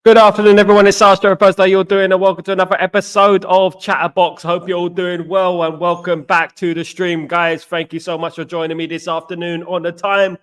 Good afternoon, everyone. It's Sal Warner. How you're doing? And welcome to another episode of Chatterbox. Hope you're all doing well and welcome back to the stream, guys. Thank you so much for joining me this afternoon on the time.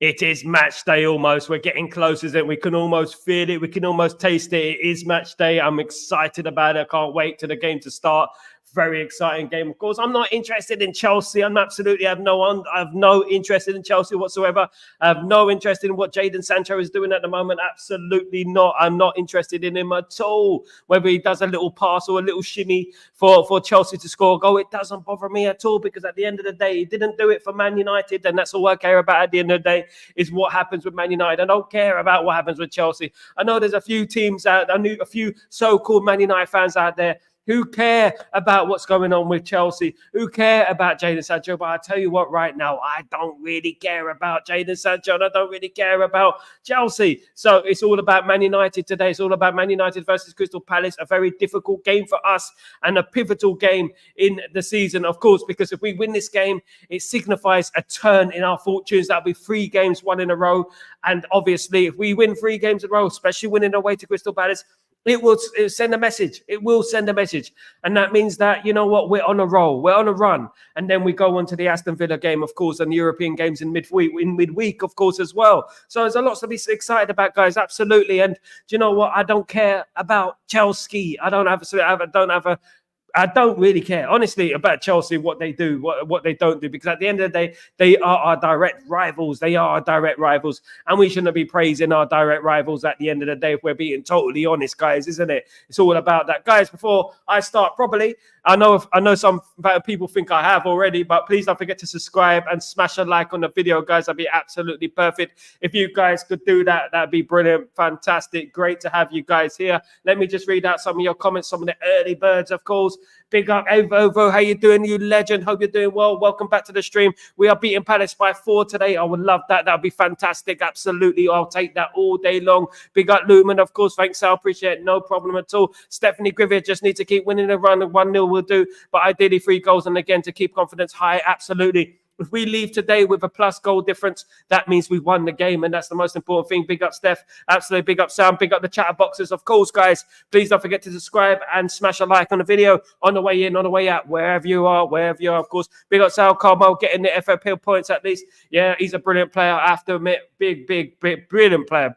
It is match day almost. We're getting close, isn't it? We can almost feel it. We can almost taste it. It is match day. I'm excited about it. I can't wait till the game to start. Very exciting game, of course. I'm not interested in Chelsea. I have no interest in Chelsea whatsoever. I have no interest in what Jadon Sancho is doing at the moment. Absolutely not. I'm not interested in him at all. Whether he does a little pass or a little shimmy for Chelsea to score a goal, it doesn't bother me at all, because at the end of the day, he didn't do it for Man United, and that's all I care about at the end of the day is what happens with Man United. I don't care about what happens with Chelsea. I know there's a few teams out, a few so-called Man United fans out there who care about what's going on with Chelsea, who care about Jadon Sancho. But I tell you what, right now, I don't really care about Jadon Sancho, and I don't really care about Chelsea. So it's all about Man United today. It's all about Man United versus Crystal Palace, a very difficult game for us and a pivotal game in the season, of course, because if we win this game, it signifies a turn in our fortunes. That'll be 3 games, 1 in a row. And obviously, if we win 3 games in a row, especially winning away to Crystal Palace, it'll send a message. It will send a message. And that means that, you know what, we're on a roll. We're on a run. And then we go on to the Aston Villa game, of course, and the European games in midweek, of course, as well. So there's a lot to be excited about, guys. Absolutely. And do you know what? I don't care about Chelsea. I don't really care, honestly, about Chelsea, what they do, what they don't do, because at the end of the day, they are our direct rivals. They are our direct rivals, and we shouldn't be praising our direct rivals at the end of the day, if we're being totally honest, guys, isn't it? It's all about that. Guys, before I start properly, I know some people think I have already, but please don't forget to subscribe and smash a like on the video, guys. That'd be absolutely perfect. If you guys could do that, that'd be brilliant. Fantastic. Great to have you guys here. Let me just read out some of your comments, some of the early birds, of course. Big up, Evo. How you doing, you legend? Hope you're doing well. Welcome back to the stream. We are beating Palace by 4 today. I would love that. That would be fantastic. Absolutely. I'll take that all day long. Big up, Lumen, of course. Thanks, Sal. Appreciate it. No problem at all. Stephanie Griffith just need to keep winning the run. 1-0 will do. But ideally, 3 goals. And again, to keep confidence high. Absolutely. If we leave today with a plus goal difference, that means we won the game, and that's the most important thing. Big up, Steph. Absolutely. Big up, Sam. Big up the chat boxes, of course, guys. Please don't forget to subscribe and smash a like on the video, on the way in, on the way out, wherever you are, of course. Big up, Sal Carmel, getting the FFP points at least. Yeah, he's a brilliant player, I have to admit. Big, brilliant player.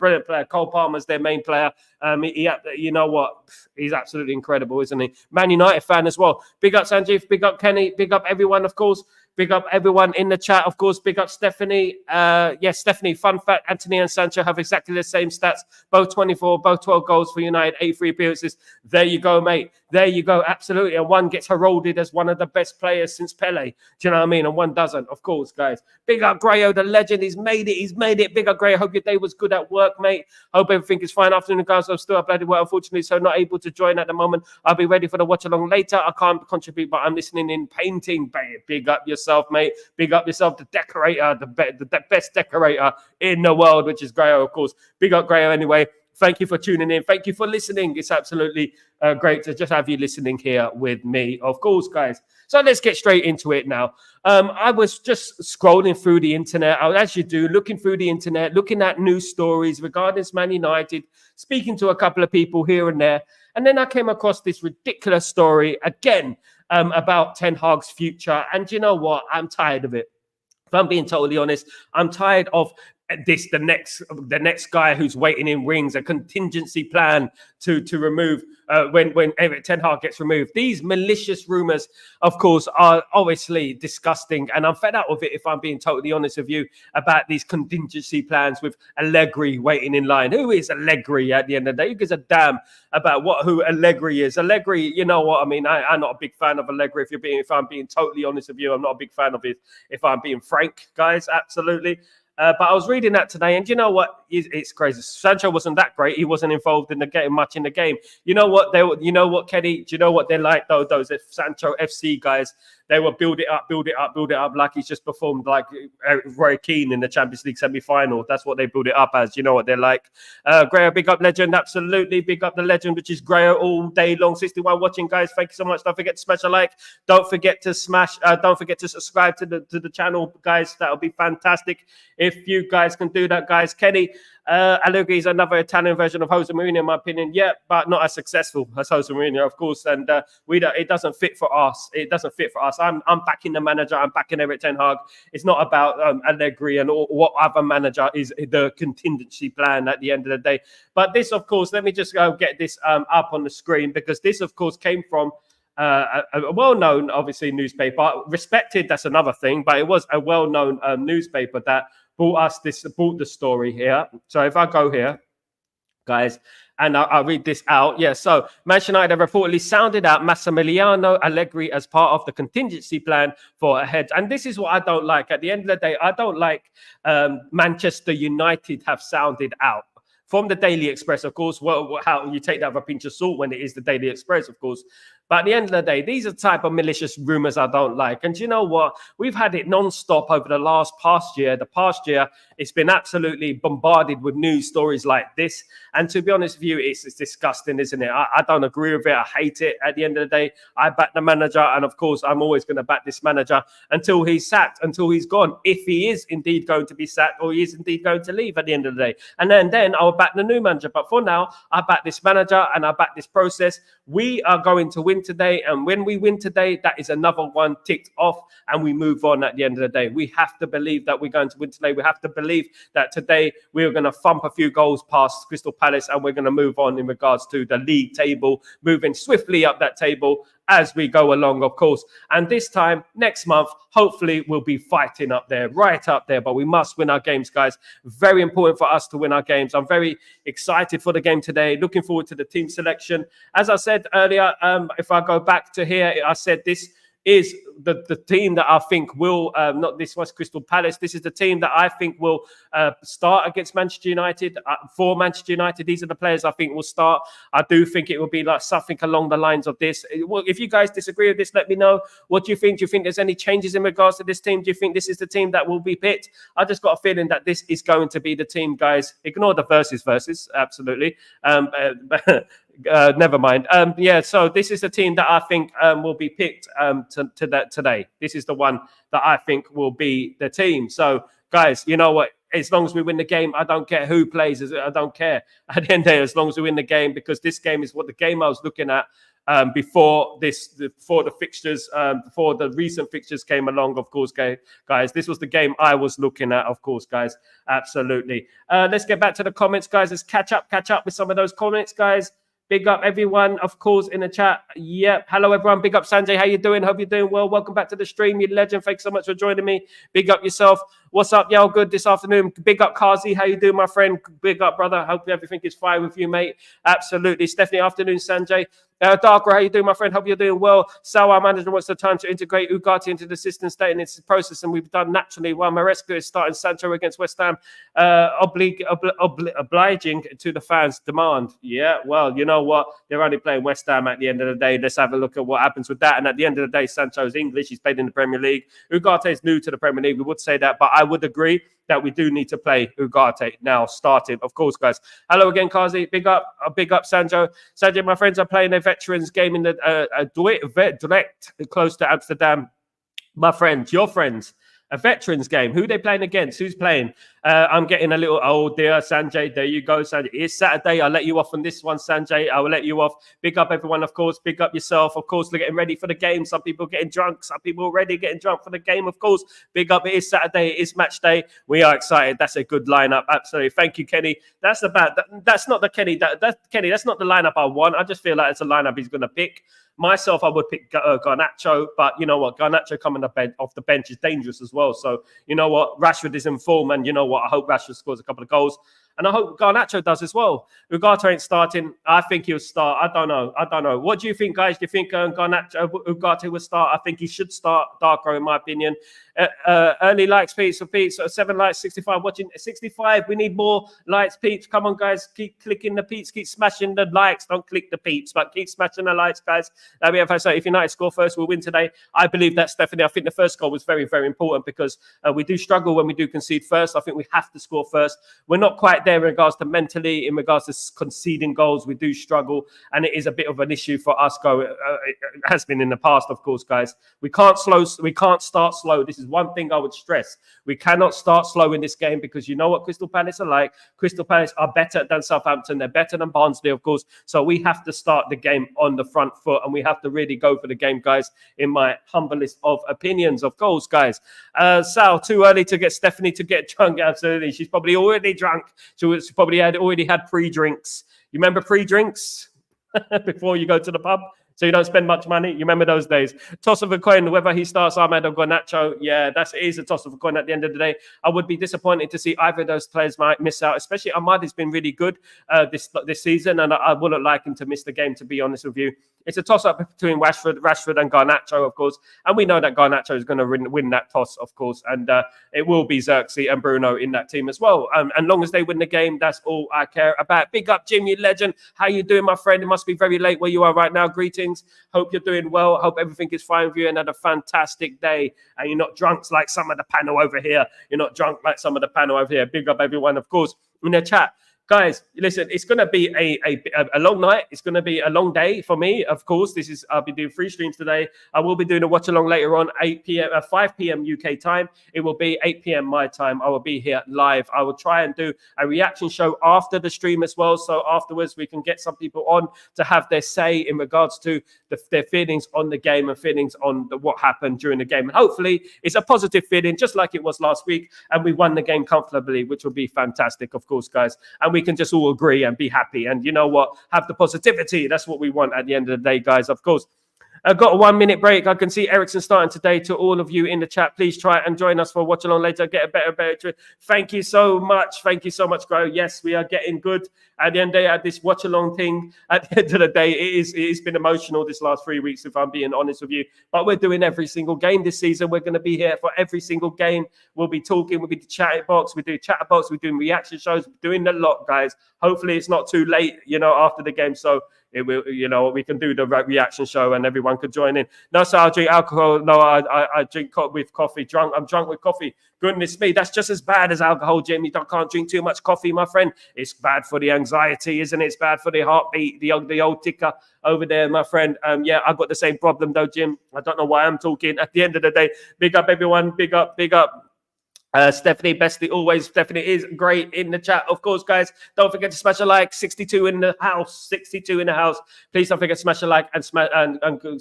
Cole Palmer's their main player. You know what? He's absolutely incredible, isn't he? Man United fan as well. Big up, Sanjeev. Big up, Kenny. Big up, everyone, of course. Big up everyone in the chat, of course. Big up Stephanie. Yes, Stephanie, fun fact, Anthony and Sancho have exactly the same stats. Both 24, both 12 goals for United, 8 free appearances. There you go, mate. There you go, absolutely. And one gets heralded as one of the best players since Pele. Do you know what I mean? And one doesn't, of course, guys. Big up Grayo, the legend. He's made it. Big up Grayo. Hope your day was good at work, mate. Hope everything is fine. Afternoon, guys. I'm still up bloody well, unfortunately, so not able to join at the moment. I'll be ready for the watch along later. I can't contribute, but I'm listening in painting. Big up yourself, mate. Big up yourself, the decorator, the best decorator in the world, which is Grayo, of course. Big up Grayo anyway. Thank you for tuning in. Thank you for listening. It's absolutely great to just have you listening here with me, of course, guys. So let's get straight into it now. I was just scrolling through the internet, as you do, looking through the internet, looking at news stories regarding Man United, speaking to a couple of people here and there. And then I came across this ridiculous story again about Ten Hag's future. And you know what? I'm tired of it. If I'm being totally honest, I'm tired of the next guy who's waiting in wings, a contingency plan to remove when Ten Hag gets removed. These malicious rumors, of course, are obviously disgusting, and I'm fed up with it, if I'm being totally honest with you, about these contingency plans with Allegri waiting in line. Who is Allegri at the end of the day? Who gives a damn about who Allegri is? Allegri, you know what I mean? I'm not a big fan of Allegri. If I'm being totally honest with you, I'm not a big fan of it. If I'm being frank, guys, absolutely. But I was reading that today, and you know what? It's crazy. Sancho wasn't that great. He wasn't involved in the game much in the game. You know what? Kenny? Do you know what they're like, though? Those Sancho FC guys. They will build it up, like he's just performed like Roy Keane in the Champions League semi-final. That's what they build it up as. You know what they're like. Grayo, big up legend. Absolutely. Big up the legend, which is Grayo all day long. 61 watching, guys. Thank you so much. Don't forget to smash a like. Don't forget to subscribe to the channel, guys. That'll be fantastic if you guys can do that, guys. Kenny, Allegri is another Italian version of Jose Mourinho, in my opinion. Yeah, but not as successful as Jose Mourinho, of course. And it doesn't fit for us. It doesn't fit for us. I'm backing the manager. I'm backing Erik ten Hag. It's not about Allegri and what other manager is the contingency plan at the end of the day. But this, of course, let me just get this up on the screen, because this, of course, came from a well-known, obviously, newspaper. Respected, that's another thing, but it was a well-known newspaper that brought the story here. So if I go here, guys, and I'll read this out. Yeah, so Manchester United have reportedly sounded out Massimiliano Allegri as part of the contingency plan for ahead. And this is what I don't like. At the end of the day, I don't like Manchester United have sounded out. From the Daily Express, of course, how you take that with a pinch of salt when it is the Daily Express, of course. But at the end of the day, these are the type of malicious rumors I don't like. And you know what? We've had it non-stop over the past year. The past year, it's been absolutely bombarded with news stories like this. And to be honest with you, it's disgusting, isn't it? I don't agree with it. I hate it. At the end of the day, I back the manager. And of course, I'm always going to back this manager until he's sacked, until he's gone. If he is indeed going to be sacked, or he is indeed going to leave at the end of the day. And then I'll back the new manager. But for now, I back this manager and I back this process. We are going to win today, and when we win today, that is another one ticked off, and we move on at the end of the day. We have to believe that we're going to win today. We have to believe that today we're going to thump a few goals past Crystal Palace, and we're going to move on in regards to the league table, moving swiftly up that table as we go along, of course. And this time, next month, hopefully we'll be fighting up there, right up there. But we must win our games, guys. Very important for us to win our games. I'm very excited for the game today. Looking forward to the team selection. As I said earlier, if I go back to here, I said this is the team that I think will, not this was Crystal Palace, this is the team that I think will start against Manchester United, for Manchester United. These are the players I think will start. I do think it will be like something along the lines of this. Well, if you guys disagree with this, let me know. What do you think? Do you think there's any changes in regards to this team? Do you think this is the team that will be picked? I just got a feeling that this is going to be the team, guys. Ignore the versus, absolutely. Never mind. Yeah, so this is the team that I think will be picked today. This is the one that I think will be the team. So, guys, you know what? As long as we win the game, I don't care who plays. I don't care. At the end of the day, as long as we win the game, because this game is what the game I was looking at before the fixtures, before the recent fixtures came along, of course, guys. This was the game I was looking at, of course, guys. Absolutely. Let's get back to the comments, guys. Let's catch up with some of those comments, guys. Big up everyone, of course, in the chat. Yep. Hello, everyone. Big up, Sanjay. How you doing? Hope you're doing well. Welcome back to the stream, you legend. Thanks so much for joining me. Big up yourself. What's up, y'all? Good this afternoon. Big up, Kazi. How you doing, my friend? Big up, brother. Hope everything is fine with you, mate. Absolutely. Stephanie, afternoon, Sanjay. Darker, how you doing, my friend? Hope you're doing well. Sal, our manager, wants the time to integrate Ugarte into the system, stating it's a process, and we've done naturally. While Maresca is starting Sancho against West Ham, obliging to the fans' demand. Yeah, well, you know what? They're only playing West Ham at the end of the day. Let's have a look at what happens with that. And at the end of the day, Sancho's English. He's played in the Premier League. Ugarte is new to the Premier League. We would say that, but I would agree that we do need to play Ugarte now, starting, of course, guys. Hello again, Kazi. Big up, Sanjo. Sanjay, my friends are playing a veterans game in the Dordrecht, close to Amsterdam. My friends, your friends. A veterans game. Who are they playing against? Who's playing? I'm getting a little old there, Sanjay. There you go, Sanjay. It's Saturday. I'll let you off on this one, Sanjay. I will let you off. Big up everyone, of course. Big up yourself. Of course, they're getting ready for the game. Some people getting drunk. Some people already getting drunk for the game, of course. Big up. It is Saturday. It is match day. We are excited. That's a good lineup. Absolutely. Thank you, Kenny. That's not the Kenny. That's not the lineup I want. I just feel like it's a lineup he's going to pick. Myself, I would pick Garnacho, but you know what? Garnacho coming off the bench is dangerous as well. So, you know what? Rashford is in form, and you know what? I hope Rashford scores a couple of goals. And I hope Garnacho does as well. Ugarte ain't starting. I think he'll start. I don't know. What do you think, guys? Do you think Ugarte will start? I think he should start, Darko, in my opinion. Early likes, Pete. So, Pete, 7 likes, 65. Watching 65. We need more likes, Pete. Come on, guys. Keep clicking the Peeps. Keep smashing the likes. Don't click the Peeps, but keep smashing the likes, guys. If United score first, we'll win today. I believe that, Stephanie. I think the first goal was very, very important because we do struggle when we do concede first. I think we have to score first. We're not quite there there in regards to mentally, in regards to conceding goals. We do struggle, and it is a bit of an issue for us. It has been in the past, of course, guys. We can't start slow. This is one thing I would stress. We cannot start slow in this game, because you know what Crystal Palace are like. Crystal Palace are better than Southampton. They're better than Barnsley, of course. So we have to start the game on the front foot, and we have to really go for the game, guys, in my humblest of opinions, of course, guys. Sal, too early to get Stephanie to get drunk. Absolutely. She's probably already drunk. She probably already had pre-drinks. You remember pre-drinks before you go to the pub? So you don't spend much money. You remember those days? Toss of a coin, whether he starts Ahmed or Garnacho. Yeah, it is a toss of a coin at the end of the day. I would be disappointed to see either of those players might miss out, especially Ahmad has been really good this season, and I wouldn't like him to miss the game, to be honest with you. It's a toss-up between Rashford and Garnacho, of course. And we know that Garnacho is going to win that toss, of course. And it will be Xerxes and Bruno in that team as well. And long as they win the game, that's all I care about. Big up, Jim, you legend. How you doing, my friend? It must be very late where you are right now. Greetings. Hope you're doing well. Hope everything is fine with you and had a fantastic day. And you're not drunk like some of the panel over here. You're not drunk like some of the panel over here. Big up, everyone, of course, in the chat. Guys, listen, it's going to be a long night. It's going to be a long day for me, of course. I'll be doing 3 streams today. I will be doing a watch along later on, 5 p.m. UK time. It will be 8 p.m. my time. I will be here live. I will try and do a reaction show after the stream as well. So afterwards, we can get some people on to have their say in regards to their feelings on the game and feelings on what happened during the game. And hopefully, it's a positive feeling, just like it was last week. And we won the game comfortably, which will be fantastic, of course, guys. And we can just all agree and be happy. And you know what? Have the positivity. That's what we want at the end of the day, guys, of course. I've got a 1-minute break. I can see Ericsson starting today. To all of you in the chat, please try and join us for watch along later. Get a better. Thank you so much. Thank you so much, Gro. Yes, we are getting good. At the end of the day, at this watch along thing, at the end of the day, it's been emotional this last 3 weeks, if I'm being honest with you. But we're doing every single game this season. We're going to be here for every single game. We'll be talking. We'll be the Chatterbox. We do Chatterbox. We're doing reaction shows. We're doing a lot, guys. Hopefully, it's not too late, after the game. So it will, we can do the reaction show and everyone could join in. No, so I drink alcohol. No, I drink with coffee. I'm drunk with coffee. Goodness me, that's just as bad as alcohol, Jim. You can't drink too much coffee, my friend. It's bad for the anxiety, isn't it? It's bad for the heartbeat, the old ticker over there, my friend. Yeah, I've got the same problem though, Jim. I don't know why I'm talking. At the end of the day, big up everyone. Big up. Stephanie Bestley always. Stephanie is great in the chat, of course, guys. Don't forget to smash a like. 62 in the house. Please don't forget to smash a like and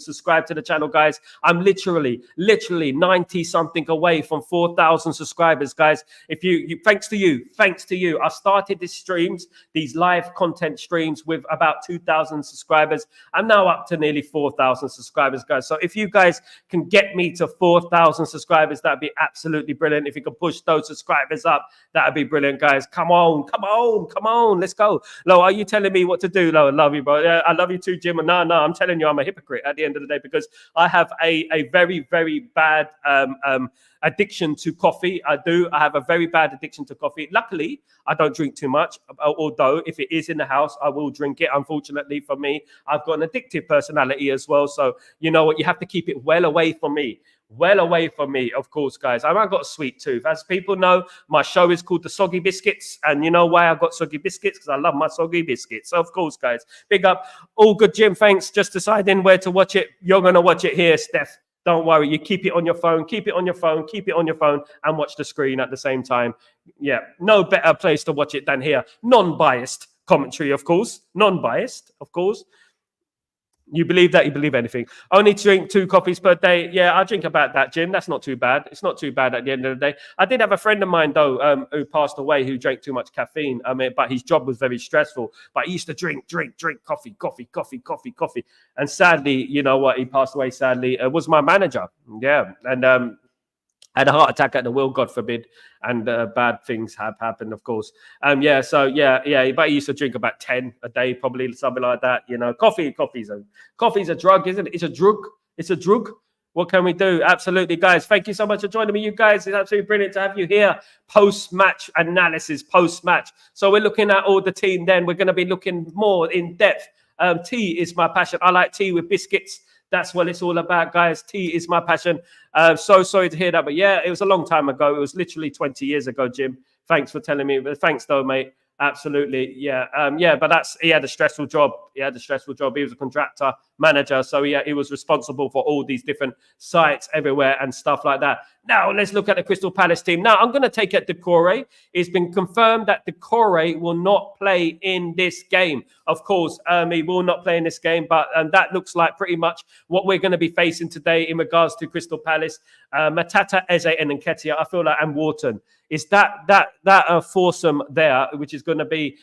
subscribe to the channel, guys. I'm literally 90 something away from 4,000 subscribers, guys. If you thanks to you, I started these live content streams with about 2,000 subscribers. I'm now up to nearly 4,000 subscribers, guys. So if you guys can get me to 4,000 subscribers, that'd be absolutely brilliant. If you can push those subscribers up, that'd be brilliant, guys. Come on, let's go. Lo, are you telling me what to do? Lo, I love you, bro. Yeah, I love you too, Jim. No, I'm telling you, I'm a hypocrite at the end of the day, because I have a very, very bad addiction to coffee. I have a very bad addiction to coffee. Luckily, I don't drink too much, although if it is in the house, I will drink it. Unfortunately for me, I've got an addictive personality as well. So you know what? You have to keep it well away from me. Of course, guys. I've got a sweet tooth. As people know, my show is called The Soggy Biscuits. And you know why I've got soggy biscuits? Because I love my soggy biscuits. So, of course, guys. Big up. All good, Jim. Thanks. Just deciding where to watch it. You're going to watch it here, Steph. Don't worry. You keep it on your phone. And watch the screen at the same time. Yeah. No better place to watch it than here. Non-biased commentary, of course. You believe that? You believe anything? Only drink 2 coffees per day. Yeah, I drink about that, Jim. That's not too bad. It's not too bad at the end of the day. I did have a friend of mine, though, who passed away, who drank too much caffeine. But his job was very stressful. But he used to drink coffee. And sadly, you know what? He passed away, sadly. It was my manager. Yeah. And had a heart attack at the wheel, God forbid, and bad things have happened, of course. But he used to drink about 10 a day, probably something like that. Coffee's a drug, isn't it? It's a drug. What can we do? Absolutely, guys. Thank you so much for joining me, you guys. It's absolutely brilliant to have you here. Post-match analysis, post-match. So we're looking at all the team. Then we're going to be looking more in depth. Tea is my passion. I like tea with biscuits. That's what it's all about, guys. Tea is my passion. So sorry to hear that. But yeah, it was a long time ago. It was literally 20 years ago, Jim. Thanks for telling me. Thanks, though, mate. Absolutely, yeah, but he had a stressful job. He had a stressful job. He was a contractor manager, so he was responsible for all these different sites everywhere and stuff like that. Now let's look at the Crystal Palace team. Now I'm going to take it Decore. It's been confirmed that Decore will not play in this game. Of course, he will not play in this game, but that looks like pretty much what we're going to be facing today in regards to Crystal Palace. Matata, Eze, and Nketiah, I feel like, and Wharton. Is that foursome there, which is going to be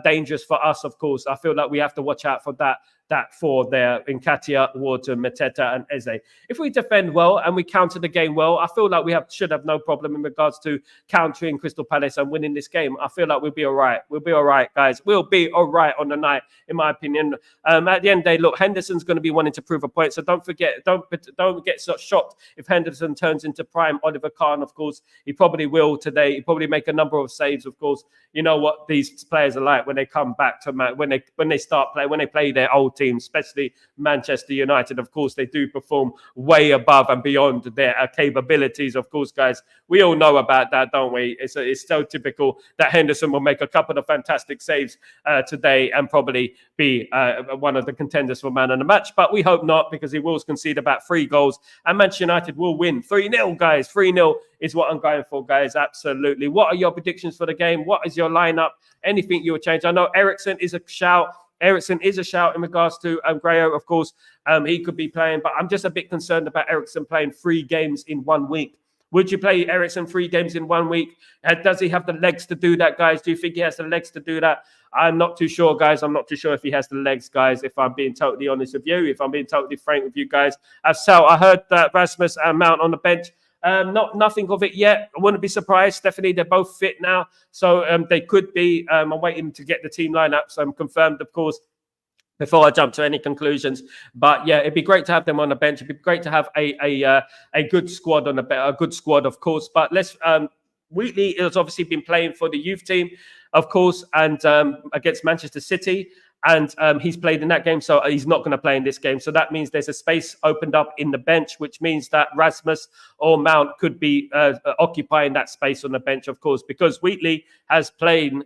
dangerous for us, of course. I feel like we have to watch out for that four there, Nketiah, Wharton, Mateta, and Eze. If we defend well and we counter the game well, I feel like we should have no problem in regards to countering Crystal Palace and winning this game. I feel like we'll be all right. We'll be all right, guys. We'll be all right on the night, in my opinion. At the end of the day, look, Henderson's going to be wanting to prove a point, so don't get so shocked if Henderson turns into prime Oliver Kahn. Of course, he probably will today. He probably make a number of saves. Of course, you know what these players are like when they come back to when they play their old team, especially Manchester United. Of course, they do perform way above and beyond their capabilities. Of course, guys, we all know about that, don't we? It's so typical that Henderson will make a couple of fantastic saves today and probably be one of the contenders for man of the match. But we hope not, because he will concede about 3 goals and Manchester United will win 3-0, guys. 3-0 is what I'm going for, guys. Absolutely. What are your predictions for the game? What is your lineup? Anything you would change? I know Eriksen is a shout. Eriksen is a shout in regards to Grayo, of course. He could be playing, but I'm just a bit concerned about Eriksen playing 3 games in 1 week. Would you play Eriksen 3 games in 1 week? Does he have the legs to do that, guys? Do you think he has the legs to do that? I'm not too sure, guys. I'm not too sure if he has the legs, guys, if I'm being totally honest with you, if I'm being totally frank with you guys. Sal, I heard that Rasmus and Mount on the bench. Nothing of it yet. I wouldn't be surprised. Definitely, they're both fit now, so they could be. I'm waiting to get the team lineups confirmed, of course, before I jump to any conclusions. But yeah, it'd be great to have them on the bench. It'd be great to have a good squad a good squad, of course. But let's. Wheatley has obviously been playing for the youth team, of course, and against Manchester City. And he's played in that game, so he's not going to play in this game. So that means there's a space opened up in the bench, which means that Rasmus or Mount could be occupying that space on the bench, of course, because Wheatley has been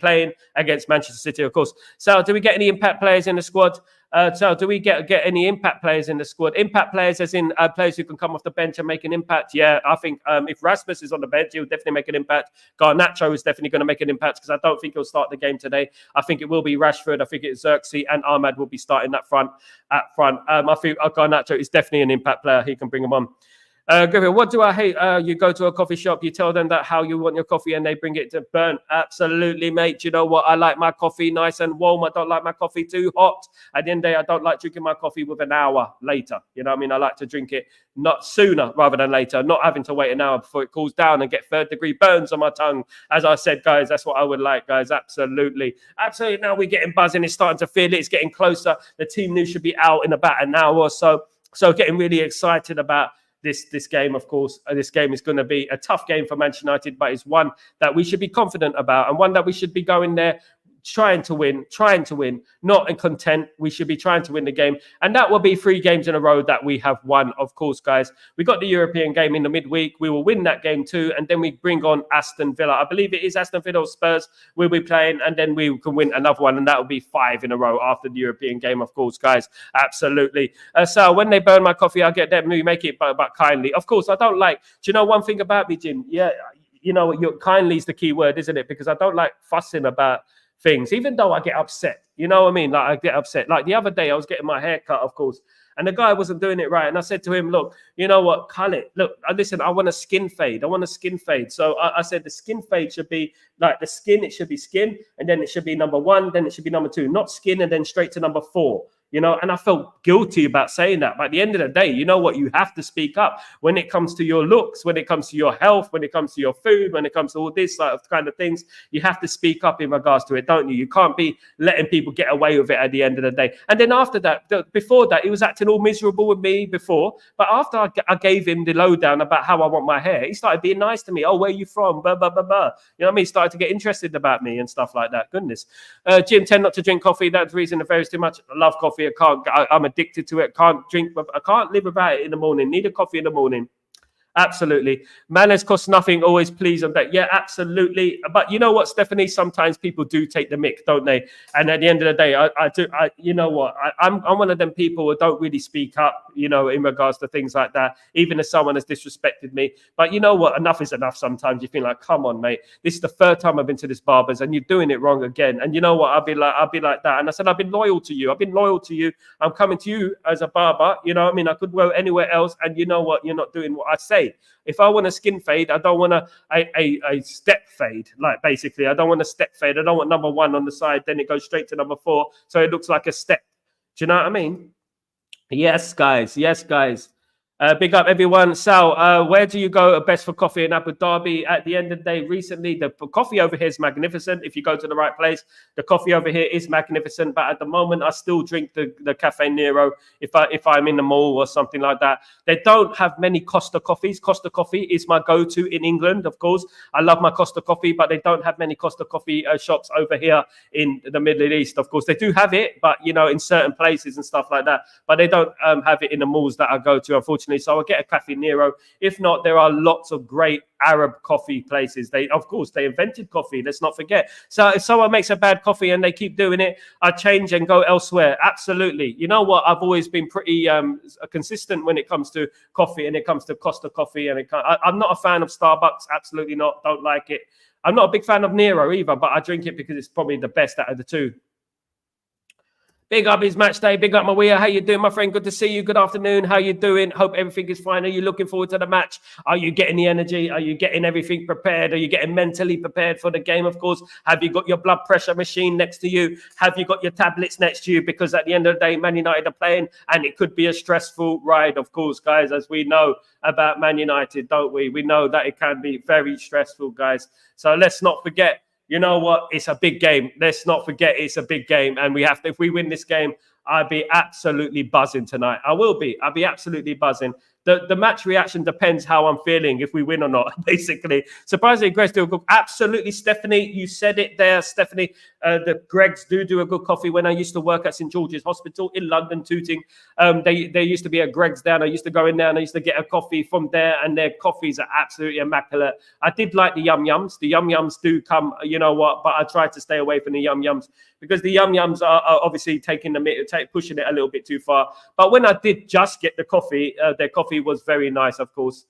playing against Manchester City, of course. So do we get any impact players in the squad? So do we get any impact players in the squad? Impact players as in players who can come off the bench and make an impact? Yeah, I think if Rasmus is on the bench, he'll definitely make an impact. Garnacho is definitely going to make an impact, because I don't think he'll start the game today. I think it will be Rashford. I think it's Xerxes and Ahmad will be starting up front. I think Garnacho is definitely an impact player. He can bring him on. Griffin, what do I hate? You go to a coffee shop, you tell them that how you want your coffee, and they bring it to burn. Absolutely, mate. You know what? I like my coffee nice and warm. I don't like my coffee too hot. At the end of the day, I don't like drinking my coffee with an hour later. You know what I mean? I like to drink it not sooner rather than later, not having to wait an hour before it cools down and get 3rd-degree burns on my tongue. As I said, guys, that's what I would like, guys. Absolutely. Absolutely. Now we're getting buzzing. It's starting to feel it. It's getting closer. The team news should be out in about an hour or so. So getting really excited about this game, of course. This game is going to be a tough game for Manchester United, but it's one that we should be confident about and one that we should be going there trying to win, not in content. We should be trying to win the game. And that will be 3 games in a row that we have won, of course, guys. We got the European game in the midweek. We will win that game too. And then we bring on Aston Villa. I believe it is Aston Villa or Spurs we'll be playing. And then we can win another one. And that will be 5 in a row after the European game, of course, guys. Absolutely. So when they burn my coffee, I'll get them. We make it but kindly. Of course, I don't like, do you know one thing about me, Jim? Yeah, you know, kindly is the key word, isn't it? Because I don't like fussing about things, even though I get upset. You know what I mean? Like, I get upset. Like the other day, I was getting my hair cut, of course, and the guy wasn't doing it right. And I said to him, look, you know what? Cut it. Look, listen, I want a skin fade. So I said the skin fade should be like the skin. It should be skin. And then it should be number 1. Then it should be number 2, not skin. And then straight to number 4. You know, and I felt guilty about saying that. But at the end of the day, you know what? You have to speak up when it comes to your looks, when it comes to your health, when it comes to your food, when it comes to all this kind of things. You have to speak up in regards to it, don't you? You can't be letting people get away with it at the end of the day. And then after that, before that, he was acting all miserable with me before. But after I gave him the lowdown about how I want my hair, he started being nice to me. Oh, where are you from? Blah, blah, blah, blah. You know what I mean? He started to get interested about me and stuff like that. Goodness. Jim, tend not to drink coffee. That's the reason it varies too much. I love coffee. I'm addicted to it. I can't live without it in the morning. Need a coffee in the morning. Absolutely. Manners cost nothing. Always please on that. Yeah, absolutely. But you know what, Stephanie? Sometimes people do take the mick, don't they? And at the end of the day, I do. You know what? I'm one of them people who don't really speak up, you know, in regards to things like that, even if someone has disrespected me. But you know what? Enough is enough sometimes. You feel like, come on, mate. This is the third time I've been to this barber's and you're doing it wrong again. And you know what? I'll be like that. And I said, I've been loyal to you. I've been loyal to you. I'm coming to you as a barber. You know what I mean? I could go anywhere else. And you know what? You're not doing what I say. If I want a skin fade, I don't want a step fade. Like basically, I don't want a step fade. I don't want number 1 on the side. Then it goes straight to number 4. So it looks like a step. Do you know what I mean? Yes, guys. Yes, guys. Big up everyone. Sal, where do you go best for coffee in Abu Dhabi? At the end of the day, recently, the coffee over here is magnificent. If you go to the right place, the coffee over here is magnificent. But at the moment, I still drink the Cafe Nero if I'm in the mall or something like that. They don't have many Costa coffees. Costa coffee is my go-to in England, of course. I love my Costa coffee, but they don't have many Costa coffee shops over here in the Middle East. Of course, they do have it, but you know, in certain places and stuff like that. But they don't have it in the malls that I go to, unfortunately. So I'll get a Cafe Nero. If not, there are lots of great Arab coffee places. They invented coffee. Let's not forget. So if someone makes a bad coffee and they keep doing it, I change and go elsewhere. Absolutely. You know what? I've always been pretty consistent when it comes to coffee and it comes to Costa coffee. And I'm not a fan of Starbucks. Absolutely not. Don't like it. I'm not a big fan of Nero either, but I drink it because it's probably the best out of the two. Big up, his match day. Big up, Maria. How you doing, my friend? Good to see you. Good afternoon. How you doing? Hope everything is fine. Are you looking forward to the match? Are you getting the energy? Are you getting everything prepared? Are you getting mentally prepared for the game, of course? Have you got your blood pressure machine next to you? Have you got your tablets next to you? Because at the end of the day, Man United are playing, and it could be a stressful ride, of course, guys, as we know about Man United, don't we? We know that it can be very stressful, guys. So let's not forget, you know what? It's a big game. Let's not forget it's a big game. And we have to, if we win this game, I'll be absolutely buzzing tonight. I will be. I'll be absolutely buzzing. The match reaction depends how I'm feeling, if we win or not, basically. Surprisingly, Greg's do a good. Absolutely, Stephanie, you said it there, Stephanie. The Gregs do a good coffee. When I used to work at St George's Hospital in London, Tooting, there used to be a Greg's there, and I used to go in there and I used to get a coffee from there, and their coffees are absolutely immaculate. I did like the Yum Yums. The Yum Yums do come, you know what, but I try to stay away from the Yum Yums because the Yum Yums are obviously pushing it a little bit too far. But when I did just get the coffee, their coffee was very nice, of course.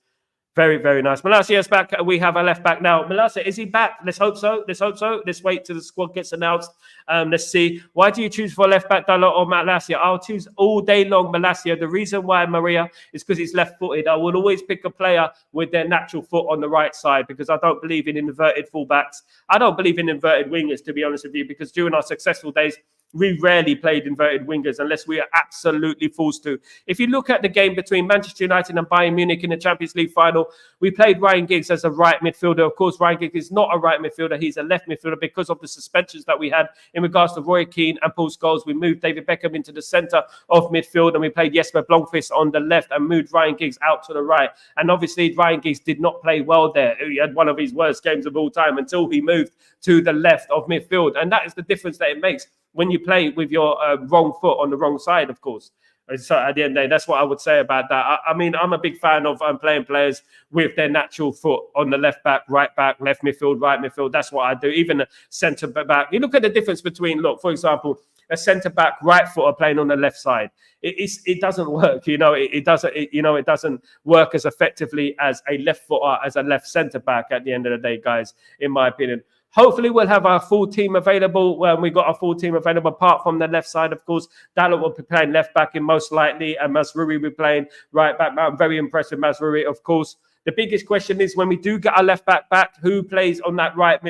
Very, very nice. Malacia is back. We have a left back now. Malacia, is he back? Let's hope so. Let's hope so. Let's wait till the squad gets announced. Let's see. Why do you choose for left back, Dalot or Malacia? I'll choose all day long Malacia. The reason why, Maria, is because he's left-footed. I will always pick a player with their natural foot on the right side because I don't believe in inverted fullbacks. I don't believe in inverted wingers, to be honest with you, because during our successful days, we rarely played inverted wingers unless we are absolutely forced to. If you look at the game between Manchester United and Bayern Munich in the Champions League final, we played Ryan Giggs as a right midfielder. Of course, Ryan Giggs is not a right midfielder. He's a left midfielder because of the suspensions that we had in regards to Roy Keane and Paul Scholes. We moved David Beckham into the centre of midfield and we played Jesper Blomqvist on the left and moved Ryan Giggs out to the right. And obviously, Ryan Giggs did not play well there. He had one of his worst games of all time until he moved to the left of midfield. And that is the difference that it makes when you play with your wrong foot on the wrong side, of course. So at the end of the day, that's what I would say about that. I mean, I'm a big fan of playing players with their natural foot on the left back, right back, left midfield, right midfield. That's what I do. Even a centre back. You look at the difference between, look, for example, a centre back right footer playing on the left side. It doesn't work. You know, it doesn't work as effectively as a left footer, as a left centre back at the end of the day, guys, in my opinion. Hopefully, we'll have our full team available. We got our full team available, apart from the left side, of course. Dalot will be playing left back in most likely, and Mazraoui will be playing right back. I'm very impressed with Mazraoui, of course. The biggest question is when we do get our left back, who plays on that right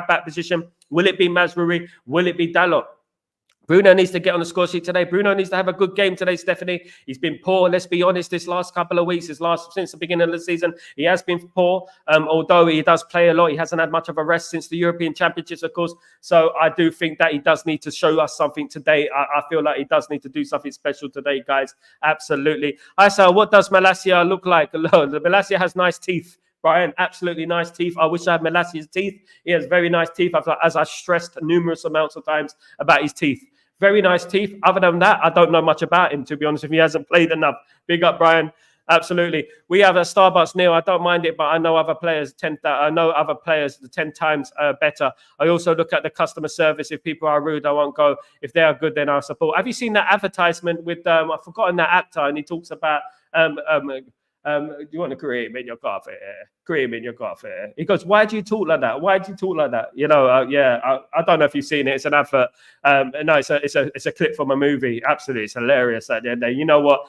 back position? Will it be Mazraoui? Will it be Dalot? Bruno needs to get on the score sheet today. Bruno needs to have a good game today, Stephanie. He's been poor, let's be honest, this last couple of weeks, since the beginning of the season. He has been poor, although he does play a lot. He hasn't had much of a rest since the European Championships, of course. So I do think that he does need to show us something today. I feel like he does need to do something special today, guys. Absolutely. Hi, Sal, what does Malacia look like? Malacia has nice teeth. Brian, absolutely nice teeth. I wish I had Malacia's teeth. He has very nice teeth, as I stressed numerous amounts of times about his teeth. Very nice teeth. Other than that, I don't know much about him, to be honest with you. He hasn't played enough. Big up, Brian. Absolutely. We have a Starbucks near. I don't mind it, but I know other players 10 times better. I also look at the customer service. If people are rude, I won't go. If they are good, then I'll support. Have you seen that advertisement with I've forgotten that actor, and he talks about do you want to create in your coffee? Cream in your coffee. He goes, why do you talk like that? Why do you talk like that? You know, I don't know if you've seen it. It's an advert. No, it's a clip from a movie. Absolutely, it's hilarious at the end of the day. You know what?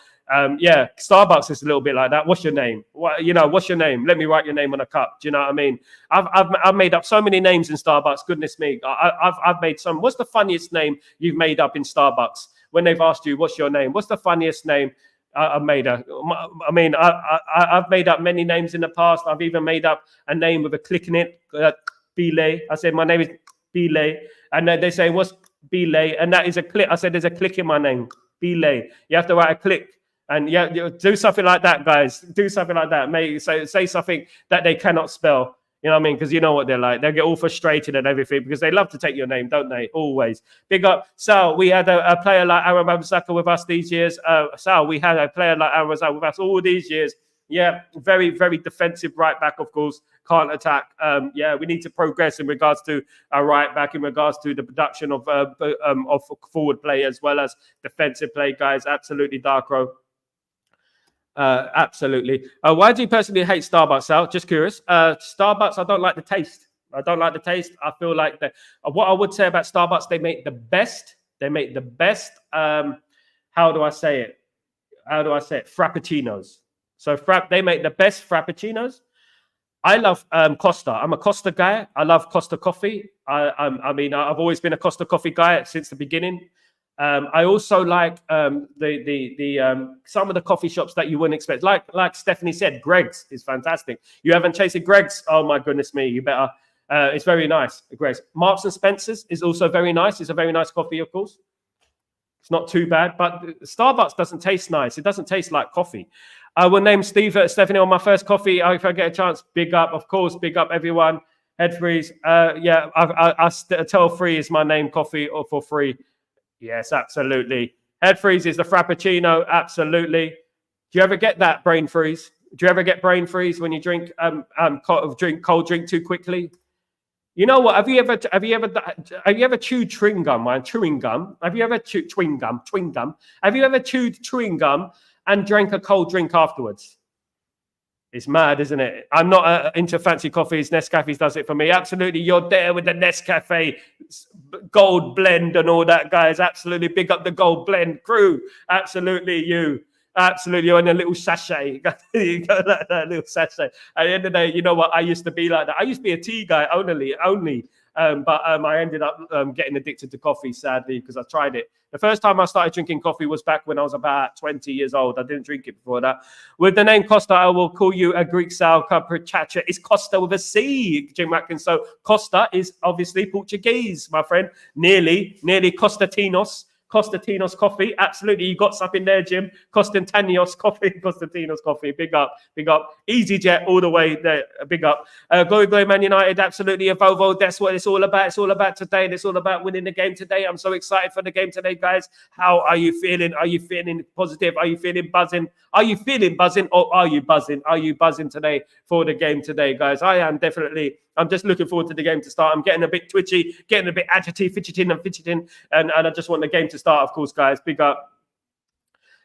Yeah, Starbucks is a little bit like that. What's your name? What's your name? Let me write your name on a cup. Do you know what I mean? I've made up so many names in Starbucks. Goodness me, I've made some. What's the funniest name you've made up in Starbucks? When they've asked you, what's your name? What's the funniest name? I've made up. I mean, I've made up many names in the past. I've even made up a name with a click in it. Belay. I said my name is Belay, and then they say what's Belay, and that is a click. I said there's a click in my name. Belay. You have to write a click. And yeah, do something like that, guys. Do something like that. Say something that they cannot spell. You know what I mean? Because you know what they're like. They get all frustrated and everything because they love to take your name, don't they? Always. Big up. Sal, we had a player like Aaron Wan-Bissaka with us these years. Sal, we had a player like Aaron Wan-Bissaka with us all these years. Yeah, very, very defensive right back, of course. Can't attack. Yeah, we need to progress in regards to our right back, in regards to the production of forward play as well as defensive play, guys. Absolutely, Darkro. Absolutely. Why do you personally hate Starbucks, Sal? Just curious. Starbucks, I don't like the taste. I don't like the taste. I feel like what I would say about Starbucks, they make the best. How do I say it? Frappuccinos. So they make the best frappuccinos. I love Costa. I'm a Costa guy. I love Costa coffee. I mean, I've always been a Costa coffee guy since the beginning. I also like some of the coffee shops that you wouldn't expect. Like Stephanie said, Greg's is fantastic. You haven't tasted Greg's? Oh my goodness me, you better. It's very nice, Greg's. Marks and Spencer's is also very nice. It's a very nice coffee, of course. It's not too bad, but Starbucks doesn't taste nice. It doesn't taste like coffee. I will name Stephanie on my first coffee if I get a chance. Big up, of course. Big up, everyone. Head Freeze. Yeah, I tell Free is my name. Coffee or for free. Yes, absolutely. Head freeze is the Frappuccino. Absolutely. Do you ever get that brain freeze? Do you ever get brain freeze when you drink cold drink too quickly? You know what? Have you ever chewed chewing gum? Man, chewing gum. Have you ever chewed chewing gum? Chewing gum. Have you ever chewed chewing gum and drank a cold drink afterwards? It's mad, isn't it? I'm not into fancy coffees. Nescafe's does it for me. Absolutely. You're there with the Nescafe gold blend and all that, guys. Absolutely. Big up the gold blend crew. Absolutely. Absolutely. You're in a little sachet. You got that little sachet. At the end of the day, you know what? I used to be like that. I used to be a tea guy only. But I ended up getting addicted to coffee, sadly, because I tried it. The first time I started drinking coffee was back when I was about 20 years old. I didn't drink it before that. With the name Costa, I will call you a Greek Sal Caprichacha. It's Costa with a C, Jim Watkins. So Costa is obviously Portuguese, my friend. Nearly Costatinos coffee. Absolutely. You got something there, Jim. Constantinos coffee. Big up. EasyJet all the way there. Big up. Go Man United. Absolutely. A Volvo. That's what it's all about. It's all about today. And it's all about winning the game today. I'm so excited for the game today, guys. How are you feeling? Are you feeling positive? Are you feeling buzzing? Are you feeling buzzing or are you buzzing? Are you buzzing today for the game today, guys? I am definitely. I'm just looking forward to the game to start. I'm getting a bit twitchy, getting a bit agitated, fidgeting, and I just want the game to start, of course, guys. Big up.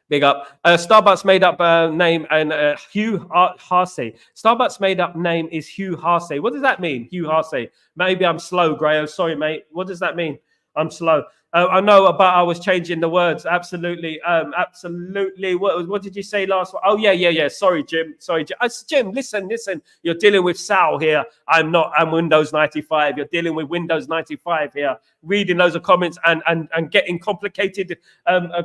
Starbucks made up name and Hugh Harsey. Starbucks made up name is Hugh Harsey. What does that mean, Hugh Harsey? Maybe I'm slow, Grayo. Sorry, mate. What does that mean? I'm slow. I know, but I was changing the words. Absolutely. What did you say last one? Oh, yeah. Sorry, Jim. Jim, listen. You're dealing with Sal here. I'm Windows 95. You're dealing with Windows 95 here. Reading loads of comments and getting complicated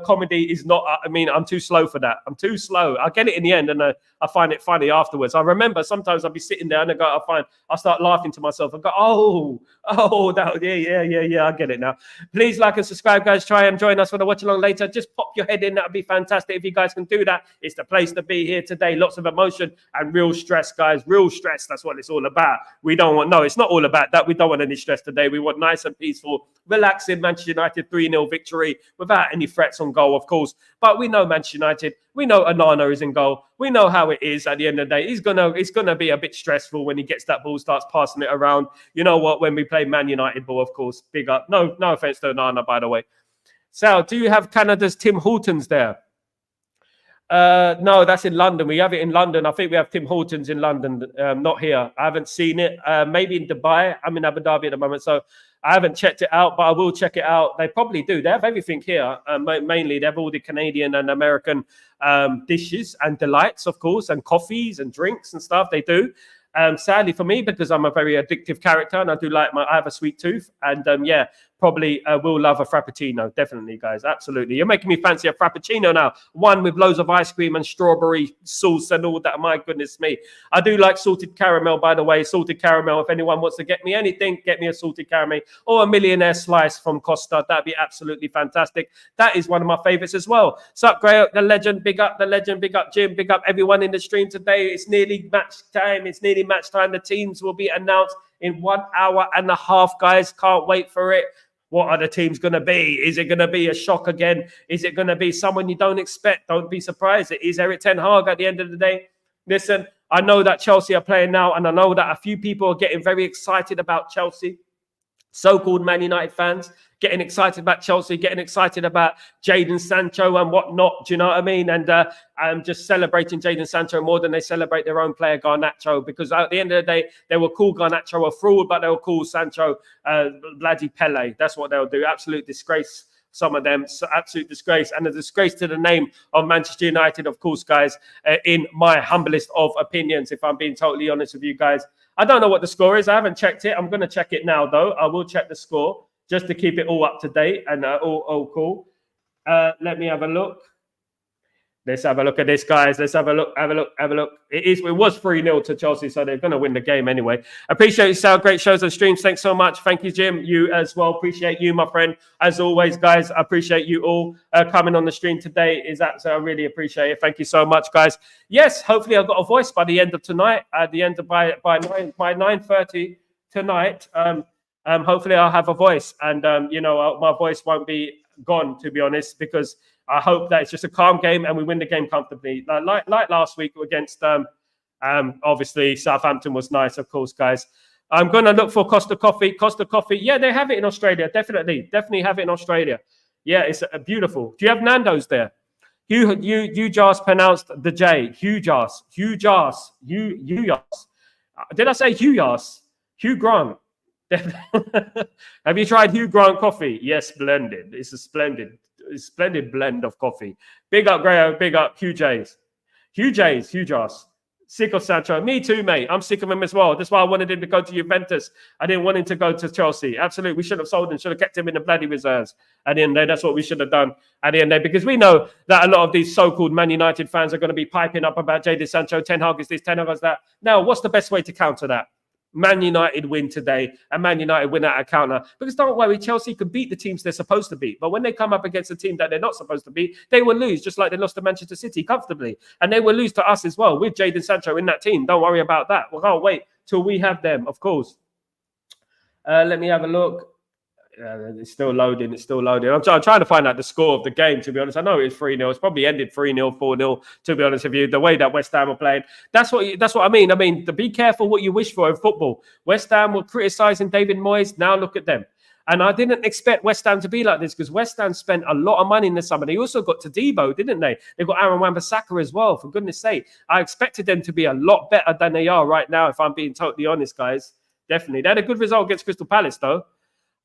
comedy is not, I'm too slow for that. I'm too slow. I get it in the end and I find it funny afterwards. I remember sometimes I'll be sitting there and I'll start laughing to myself and go, yeah, I get it now. Please like and subscribe, guys. Try and join us for the watch along later. Just pop your head in. That would be fantastic if you guys can do that. It's the place to be here today. Lots of emotion and real stress, guys. Real stress. That's what it's all about. It's not all about that. We don't want any stress today. We want nice and peaceful, relaxing Manchester United 3-0 victory without any threats on goal, of course. But we know Manchester United, We know Onana is in goal. We know how it is at the end of the day. It's gonna be a bit stressful when he gets that ball, starts passing it around. You know what? When we play Man United ball, of course, big up. No offense to Onana, by the way. Sal, do you have Canada's Tim Hortons there? No, that's in London. We have it in London. I think we have Tim Hortons in London, not here. I haven't seen it. Maybe in Dubai. I'm in Abu Dhabi at the moment, so I haven't checked it out, but I will check it out. They probably do. They have everything here. Mainly, they have all the Canadian and American dishes and delights, of course, and coffees and drinks and stuff. They do. Sadly for me, because I'm a very addictive character and I do like I have a sweet tooth, and probably will love a frappuccino. Definitely, guys. Absolutely. You're making me fancy a frappuccino now. One with loads of ice cream and strawberry sauce and all that. My goodness me. I do like salted caramel, by the way. Salted caramel. If anyone wants to get me anything, get me a salted caramel or a millionaire slice from Costa. That'd be absolutely fantastic. That is one of my favorites as well. Sup, Gray, the legend. Big up the legend. Big up Jim. Big up everyone in the stream today. It's nearly match time. It's nearly match time. The teams will be announced in 1 hour and a half, guys. Can't wait for it. What are the teams going to be? Is it going to be a shock again? Is it going to be someone you don't expect? Don't be surprised. It is Eric Ten Hag at the end of the day. Listen, I know that Chelsea are playing now, and I know that a few people are getting very excited about Chelsea. So-called Man United fans getting excited about Chelsea, getting excited about Jadon Sancho and whatnot. Do you know what I mean? And I'm just celebrating Jadon Sancho more than they celebrate their own player, Garnacho, because at the end of the day, they will call Garnacho a fraud, but they'll call Sancho bloody Pele. That's what they'll do. Absolute disgrace. Some of them, absolute disgrace, and a disgrace to the name of Manchester United, of course, guys, in my humblest of opinions, if I'm being totally honest with you guys. I don't know what the score is. I haven't checked it. I'm going to check it now, though. I will check the score just to keep it all up to date and all cool. Let me have a look. Let's have a look at this, guys. Let's have a look. It was 3-0 to Chelsea, so they're going to win the game anyway. Appreciate you, Sal. Great shows and streams. Thanks so much. Thank you, Jim. You as well. Appreciate you, my friend. As always, guys, I appreciate you all coming on the stream today. I really appreciate it. Thank you so much, guys. Yes, hopefully I've got a voice by the end of tonight. At the end of by 9:30 tonight. Hopefully I'll have a voice, and my voice won't be gone, to be honest, because I hope that it's just a calm game and we win the game comfortably. Like last week against, obviously, Southampton was nice, of course, guys. I'm going to look for Costa Coffee. Costa Coffee, yeah, they have it in Australia. Definitely have it in Australia. Yeah, it's beautiful. Do you have Nando's there? You just pronounced the J. Hugh Jas. Did I say Hugh Jas? Hugh Grant. Have you tried Hugh Grant coffee? Yes, blended. It's a splendid blend of coffee. Big up, Grayo. Big up, Hugh Jas. Sick of Sancho. Me too, mate. I'm sick of him as well. That's why I wanted him to go to Juventus. I didn't want him to go to Chelsea. Absolutely. We should have sold him. Should have kept him in the bloody reserves. At the end of the day, that's what we should have done at the end of the day. Because we know that a lot of these so-called Man United fans are going to be piping up about Jadon Sancho. Ten Hag is this, Ten Hag is that. Now, what's the best way to counter that? Man United win today and Man United win at a counter. Because don't worry, Chelsea could beat the teams they're supposed to beat. But when they come up against a team that they're not supposed to beat, they will lose, just like they lost to Manchester City comfortably. And they will lose to us as well with Jadon Sancho in that team. Don't worry about that. We can't wait till we have them, of course. Let me have a look. It's still loading. I'm trying to find out the score of the game, to be honest. I know it's 3-0. It's probably ended 3-0, 4-0, to be honest with you. The way that West Ham are playing. That's what I mean. I mean, be careful what you wish for in football. West Ham were criticising David Moyes. Now look at them. And I didn't expect West Ham to be like this, because West Ham spent a lot of money in the summer. They also got Todibo, didn't they? They got Aaron Wan-Bissaka as well, for goodness sake. I expected them to be a lot better than they are right now, if I'm being totally honest, guys. Definitely. They had a good result against Crystal Palace, though.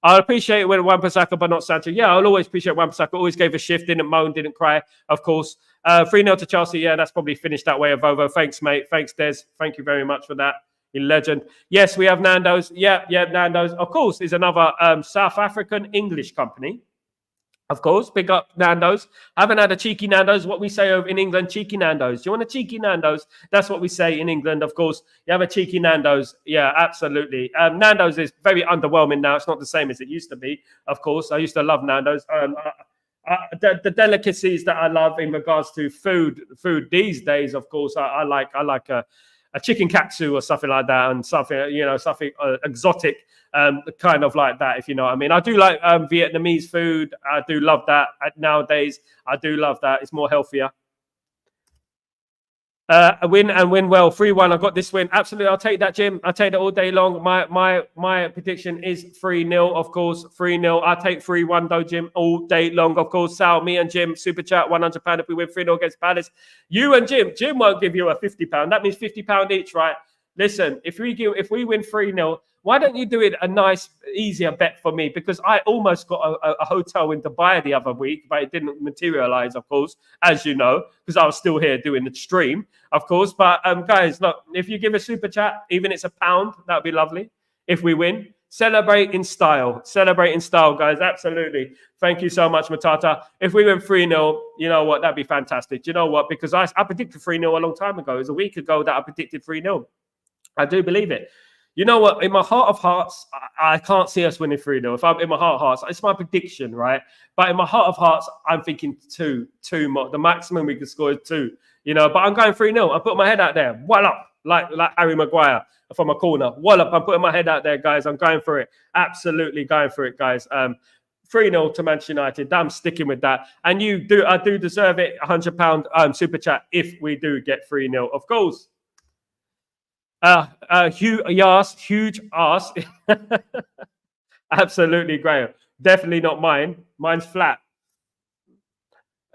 I appreciate it when Wan-Bissaka, but not Sancho. Yeah, I'll always appreciate Wan-Bissaka. Always gave a shift, didn't moan, didn't cry, of course. 3-0 to Chelsea. Yeah, that's probably finished that way, Avovo. Thanks, mate. Thanks, Des. Thank you very much for that. You legend. Yes, we have Nando's. Yeah, Nando's. Of course, is another South African English company. Of course, big up Nando's. Haven't had a cheeky Nando's. What we say over in England, cheeky Nando's. Do you want a cheeky Nando's? That's what we say in England, of course. You have a cheeky Nando's. Yeah, absolutely. Nando's is very underwhelming now. It's not the same as it used to be, of course. I used to love Nando's. The delicacies that I love in regards to food these days, of course, I like a chicken katsu or something like that, and something exotic, kind of like that, if you know what I mean. I do like Vietnamese food. I do love that nowadays. I do love that. It's more healthier. Win and win well. 3-1. I got this win. Absolutely. I'll take that, Jim. I'll take that all day long. My prediction is 3-0, of course. 3-0. I'll take 3-1 though, Jim, all day long. Of course, Sal, me and Jim, super chat, £100 if we win 3-0 against Palace. You and Jim won't give you a £50. That means £50 each, right? Listen, if we win 3-0, why don't you do it a nice, easier bet for me? Because I almost got a hotel in Dubai the other week, but it didn't materialize, of course, as you know, because I was still here doing the stream, of course. But guys, look, if you give a super chat, even it's £1, that would be lovely. If we win, celebrate in style. Celebrate in style, guys. Absolutely. Thank you so much, Matata. If we win 3-0, you know what? That'd be fantastic. You know what? Because I predicted 3-0 a long time ago. It was a week ago that I predicted 3-0. I do believe it. You know what? In my heart of hearts, I can't see us winning 3-0. If I'm in my heart of hearts, it's my prediction, right? But in my heart of hearts, I'm thinking 2. The maximum we can score is 2. You know, but I'm going 3-0. I put my head out there. Wallop, like Harry Maguire from a corner. Wallop, I'm putting my head out there, guys. I'm going for it. Absolutely going for it, guys. 3-0 to Manchester United. I'm sticking with that. And I do deserve it. £100 super chat if we do get 3-0, of course. Huge ass. Absolutely, Graham. Definitely not mine. Mine's flat.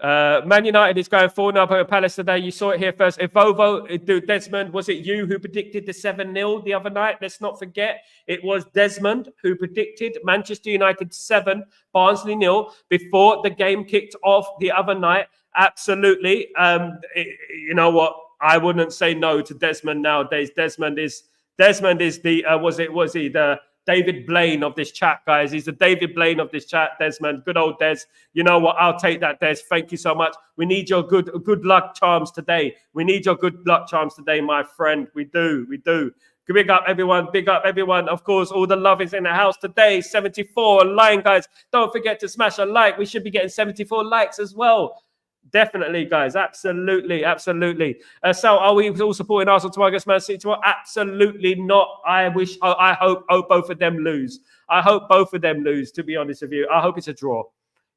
Man United is going 4-0 up at Palace today. You saw it here first. Desmond, was it you who predicted the 7-0 the other night? Let's not forget. It was Desmond who predicted Manchester United 7, Barnsley 0 before the game kicked off the other night. Absolutely. You know what? I wouldn't say no to Desmond nowadays. Desmond is the was he the David Blaine of this chat, guys? He's the David Blaine of this chat, Desmond. Good old Des. You know what? I'll take that, Des. Thank you so much. We need your good luck charms today. We need your good luck charms today, my friend. We do. Big up everyone. Big up everyone. Of course, all the love is in the house today. 74 online, guys. Don't forget to smash a like. We should be getting 74 likes as well. Definitely, guys. Absolutely. Sal, are we all supporting Arsenal tomorrow against Man City tomorrow? Absolutely not. I hope both of them lose. I hope both of them lose, to be honest with you. I hope it's a draw.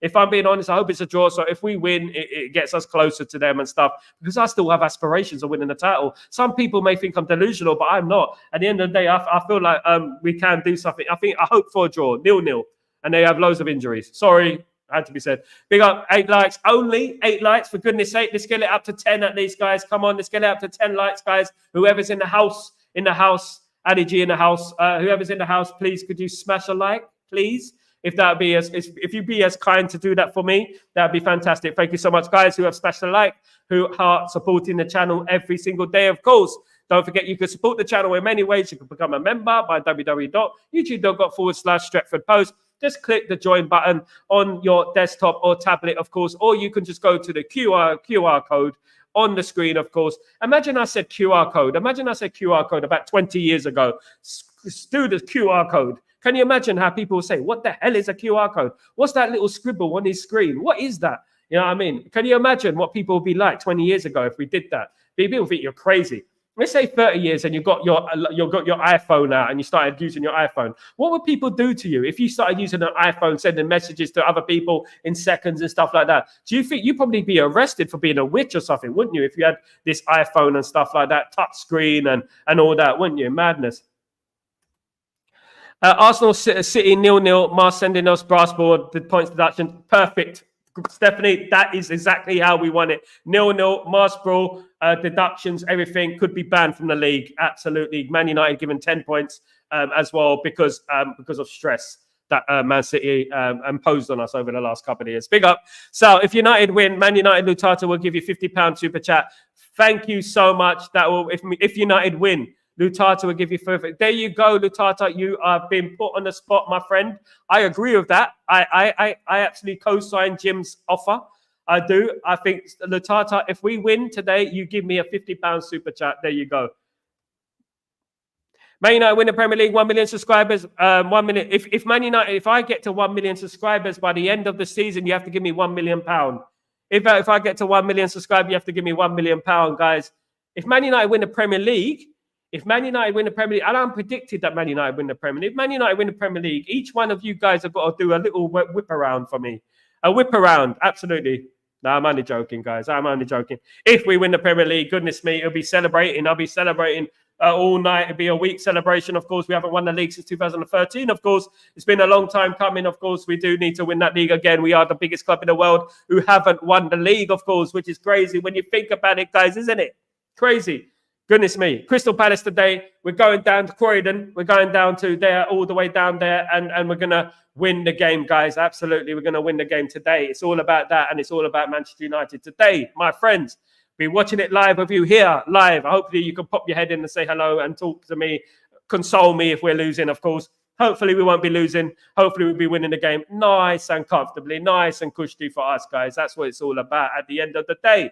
If I'm being honest, I hope it's a draw. So if we win, it gets us closer to them and stuff. Because I still have aspirations of winning the title. Some people may think I'm delusional, but I'm not. At the end of the day, I feel like we can do something. I hope for a draw, 0-0. And they have loads of injuries. Sorry. Had to be said. Big up, 8 likes only. 8 likes, for goodness sake. Let's get it up to 10 at least, guys. Come on, let's get it up to 10 likes, guys. Whoever's in the house, Ali G in the house, whoever's in the house, please could you smash a like, please? If you'd be as kind to do that for me, that'd be fantastic. Thank you so much, guys, who have smashed a like, who are supporting the channel every single day, of course. Don't forget, you can support the channel in many ways. You can become a member by www.youtube.com/Stretford Post. Just click the join button on your desktop or tablet, of course, or you can just go to the QR code on the screen, of course. Imagine I said QR code. Imagine I said QR code about 20 years ago. Do the QR code. Can you imagine how people will say, what the hell is a QR code? What's that little scribble on his screen? What is that? You know what I mean? Can you imagine what people would be like 20 years ago if we did that? People think you're crazy. Let's say 30 years and you got your iPhone out and you started using your iPhone. What would people do to you if you started using an iPhone, sending messages to other people in seconds and stuff like that? Do you think you'd probably be arrested for being a witch or something, wouldn't you? If you had this iPhone and stuff like that, touch screen and all that, wouldn't you? Madness. Arsenal City 0-0. Mars sending us brass board, the points deduction. Perfect. Stephanie, that is exactly how we want it. 0-0, Mars Brawl, deductions, everything could be banned from the league. Absolutely. Man United given 10 points as well because of stress that Man City imposed on us over the last couple of years. Big up. So if United win, Man United Lutata will give you £50 super chat. Thank you so much. That will if United win, Lutata will give you further. There you go, Lutata. You are being put on the spot, my friend. I agree with that. I actually co-sign Jim's offer. I do. I think, Lutata, if we win today, you give me a £50 super chat. There you go. Man United win the Premier League, 1 million subscribers. 1 million. If Man United, if I get to 1 million subscribers by the end of the season, you have to give me £1 million. If I get to 1 million subscribers, you have to give me £1 million, guys. If Man United win the Premier League, and I'm predicted that Man United win the Premier League. If Man United win the Premier League, each one of you guys have got to do a little whip around for me. A whip around, absolutely. No, I'm only joking, guys. I'm only joking. If we win the Premier League, goodness me, it'll be celebrating. I'll be celebrating all night. It'll be a week celebration. Of course, we haven't won the league since 2013. Of course, it's been a long time coming. Of course, we do need to win that league again. We are the biggest club in the world who haven't won the league, of course, which is crazy when you think about it, guys, isn't it? Crazy. Goodness me. Crystal Palace today. We're going down to Croydon. We're going down to there, all the way down there, and we're going to win the game, guys. Absolutely. We're going to win the game today. It's all about that, and it's all about Manchester United today, my friends. Be watching it live with you here, live. Hopefully you can pop your head in and say hello and talk to me, console me if we're losing, of course. Hopefully we won't be losing. Hopefully we'll be winning the game nice and comfortably, nice and cushy for us, guys. That's what it's all about at the end of the day.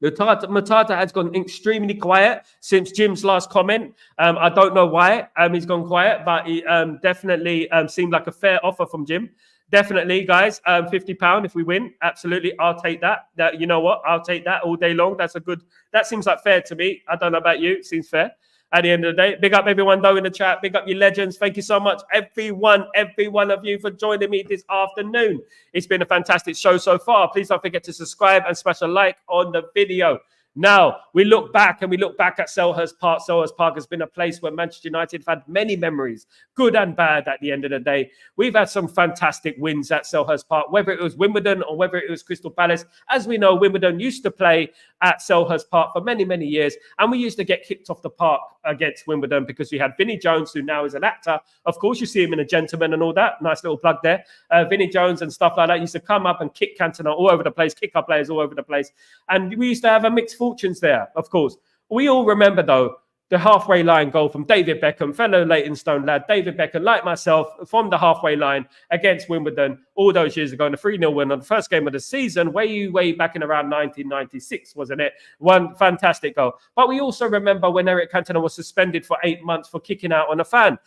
Matata has gone extremely quiet since Jim's last comment. I don't know why he's gone quiet, but he definitely seemed like a fair offer from Jim. Definitely, guys. £50 if we win. Absolutely, I'll take that. You know what? I'll take that all day long. That seems like fair to me. I don't know about you. It seems fair. At the end of the day, big up everyone though in the chat. Big up your legends. Thank you so much, every one of you, for joining me this afternoon. It's been a fantastic show so far. Please don't forget to subscribe and smash a like on the video. Now, we look back at Selhurst Park. Selhurst Park has been a place where Manchester United have had many memories, good and bad at the end of the day. We've had some fantastic wins at Selhurst Park, whether it was Wimbledon or whether it was Crystal Palace. As we know, Wimbledon used to play at Selhurst Park for many, many years, and we used to get kicked off the park against Wimbledon because we had Vinnie Jones, who now is an actor. Of course, you see him in A Gentleman and all that. Nice little plug there. Vinnie Jones and stuff like that used to come up and kick Cantona all over the place, kick our players all over the place. And we used to have a mixed fortunes there, of course. We all remember, though, the halfway line goal from David Beckham, fellow Leytonstone lad, David Beckham, like myself, from the halfway line against Wimbledon all those years ago in a 3-0 win on the first game of the season, way back in around 1996, wasn't it? One fantastic goal. But we also remember when Eric Cantona was suspended for 8 months for kicking out on a fan.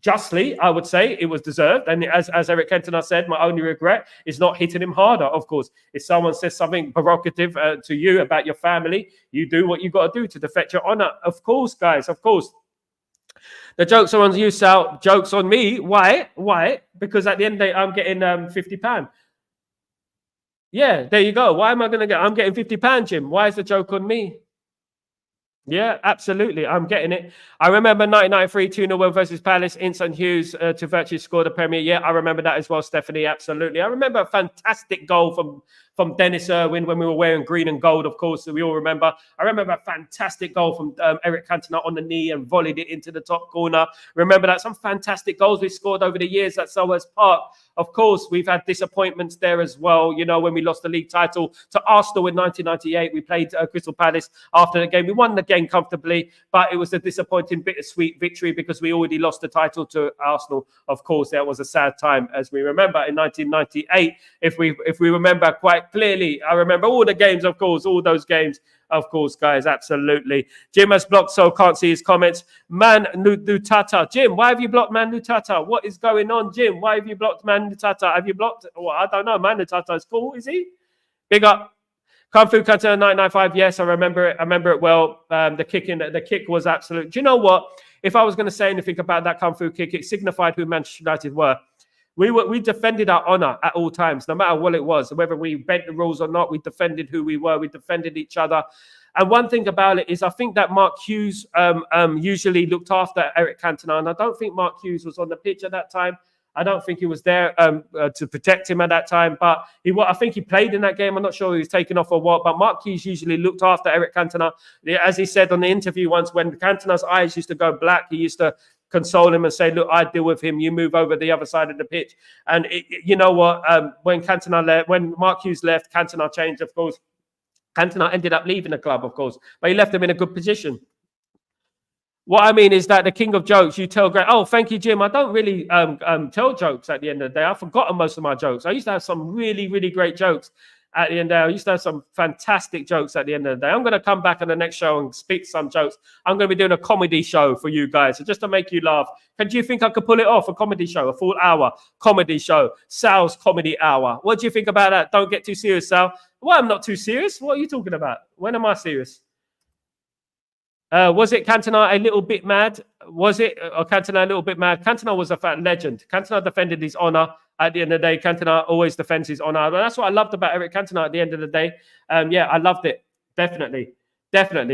Justly, I would say it was deserved. And as Eric Cantona said, my only regret is not hitting him harder. Of course, if someone says something provocative to you about your family, you do what you got to do to defend your honor. Of course, guys, of course. The jokes are on you, Sal. Jokes on me. Why? Because at the end of the day, I'm getting £50. Yeah, there you go. Why am I going to get? I'm getting £50, Jim. Why is the joke on me? Yeah, absolutely. I'm getting it. I remember 1993 2-0 win versus Palace. Instant Hughes to virtually score the Premier. Yeah, I remember that as well, Stephanie. Absolutely. I remember a fantastic goal from Dennis Irwin when we were wearing green and gold, of course, that we all remember. I remember a fantastic goal from Eric Cantona on the knee and volleyed it into the top corner. Remember that? Some fantastic goals we scored over the years at Selhurst Park. Of course, we've had disappointments there as well. You know, when we lost the league title to Arsenal in 1998, we played Crystal Palace after the game. We won the game comfortably, but it was a disappointing, bittersweet victory because we already lost the title to Arsenal. Of course, that was a sad time, as we remember, in 1998. If we remember quite clearly, I remember all the games, of course, all those games. Of course, guys, absolutely. Jim has blocked, so can't see his comments. Man Nutata. Jim, why have you blocked Man Nutata? What is going on, Jim? Why have you blocked Man Nutata? Have you blocked? Well, I don't know. Man Nutata is cool, is he? Big up. Kung Fu Kata 995. Yes, I remember it. I remember it well. The kick was absolute. Do you know what? If I was going to say anything about that Kung Fu kick, it signified who Manchester United were. We defended our honor at all times, no matter what it was. Whether we bent the rules or not, we defended who we were. We defended each other. And one thing about it is I think that Mark Hughes usually looked after Eric Cantona. And I don't think Mark Hughes was on the pitch at that time. I don't think he was there to protect him at that time. But I think he played in that game. I'm not sure he was taken off or what. But Mark Hughes usually looked after Eric Cantona. As he said on the interview once, when Cantona's eyes used to go black, he used to console him and say, look, I deal with him. You move over the other side of the pitch. And you know what? When Mark Hughes left, Cantona changed, of course. Cantona ended up leaving the club, of course. But he left him in a good position. What I mean is that the king of jokes, you tell great. Oh, thank you, Jim. I don't really tell jokes at the end of the day. I've forgotten most of my jokes. I used to have some really, really great jokes at the end of the day. I used to have some fantastic jokes at the end of the day. I'm going to come back on the next show and speak some jokes. I'm going to be doing a comedy show for you guys, so just to make you laugh. Do you think I could pull it off, a comedy show, a full hour comedy show, Sal's Comedy Hour? What do you think about that? Don't get too serious, Sal. Well, I'm not too serious. What are you talking about? When am I serious? Was it Cantona a little bit mad? Was it Cantona a little bit mad? Cantona was a fat legend. Cantona defended his honor. At the end of the day, Cantona always defends his honor. And that's what I loved about Eric Cantona at the end of the day. Yeah, I loved it. Definitely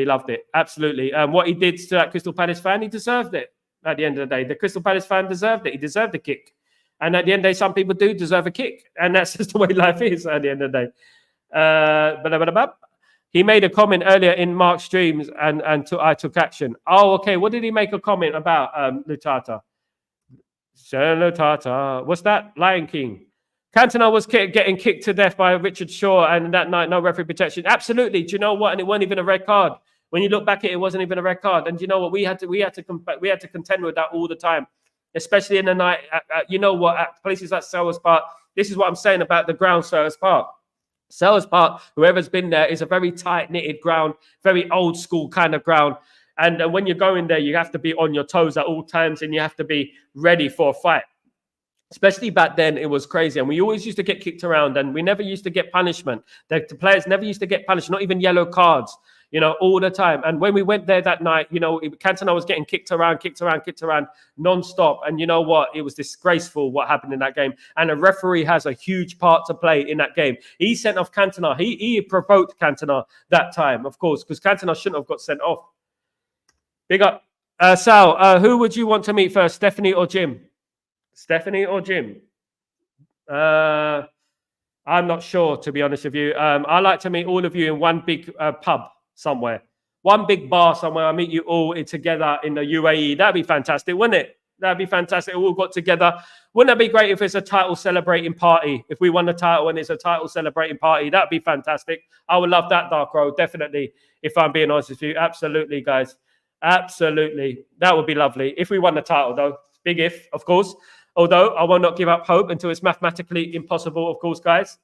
loved it. Absolutely. What he did to that Crystal Palace fan, he deserved it. At the end of the day, the Crystal Palace fan deserved it. He deserved a kick. And at the end of the day, some people do deserve a kick. And that's just the way life is at the end of the day. He made a comment earlier in Mark's streams and I took action. Oh, okay. What did he make a comment about, Lutata? Lutata. What's that? Lion King. Cantona was getting kicked to death by Richard Shaw, and that night, no referee protection. Absolutely. Do you know what? And it wasn't even a red card. When you look back at it, it wasn't even a red card. And you know what? We had to contend with that all the time, especially in the night. You know what? At places like Selhurst Park, this is what I'm saying about the ground, Selhurst Park. Selhurst Park, whoever's been there, is a very tight-knitted ground, very old school kind of ground. And when you're going there, you have to be on your toes at all times, and you have to be ready for a fight. Especially back then, it was crazy. And we always used to get kicked around, and we never used to get punishment. The players never used to get punished, not even yellow cards, all the time. And when we went there that night, Cantona was getting kicked around non-stop. And you know what? It was disgraceful what happened in that game. And a referee has a huge part to play in that game. He sent off Cantona. He provoked Cantona that time, of course, because Cantona shouldn't have got sent off. Big up. Sal, who would you want to meet first, Stephanie or Jim? Stephanie or Jim? I'm not sure, to be honest with you. I like to meet all of you in one big pub somewhere. One big bar somewhere. I meet you all together in the UAE. That'd be fantastic, wouldn't it? That'd be fantastic. We all got together. Wouldn't that be great if it's a title celebrating party? If we won the title and it's a title celebrating party, that'd be fantastic. I would love that, Dark Road, definitely, if I'm being honest with you. Absolutely, guys. Absolutely. That would be lovely. If we won the title, though. Big if, of course. Although I will not give up hope until it's mathematically impossible, of course, guys.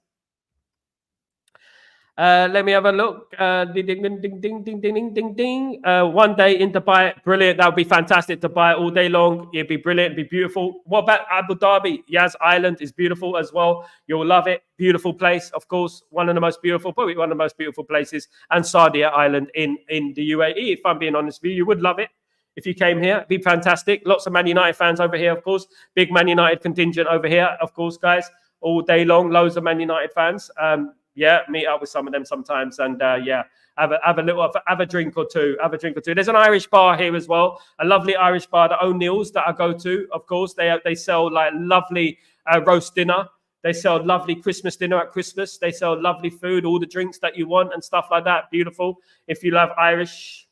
Let me have a look. Ding, ding, ding, ding, ding, ding, ding, ding. One day in Dubai, brilliant. That would be fantastic. Dubai all day long. It'd be brilliant. It'd be beautiful. What about Abu Dhabi? Yas Island is beautiful as well. You'll love it. Beautiful place, of course. One of the most beautiful, probably one of the most beautiful places. And Sardinia Island in the UAE. If I'm being honest with you, you would love it. If you came here, it'd be fantastic. Lots of Man United fans over here, of course. Big Man United contingent over here, of course, guys. All day long, loads of Man United fans. Meet up with some of them sometimes, and have a drink or two. There's an Irish bar here as well, a lovely Irish bar, the O'Neill's, that I go to. Of course, they sell like lovely roast dinner. They sell lovely Christmas dinner at Christmas. They sell lovely food, all the drinks that you want and stuff like that. Beautiful. If you love Irish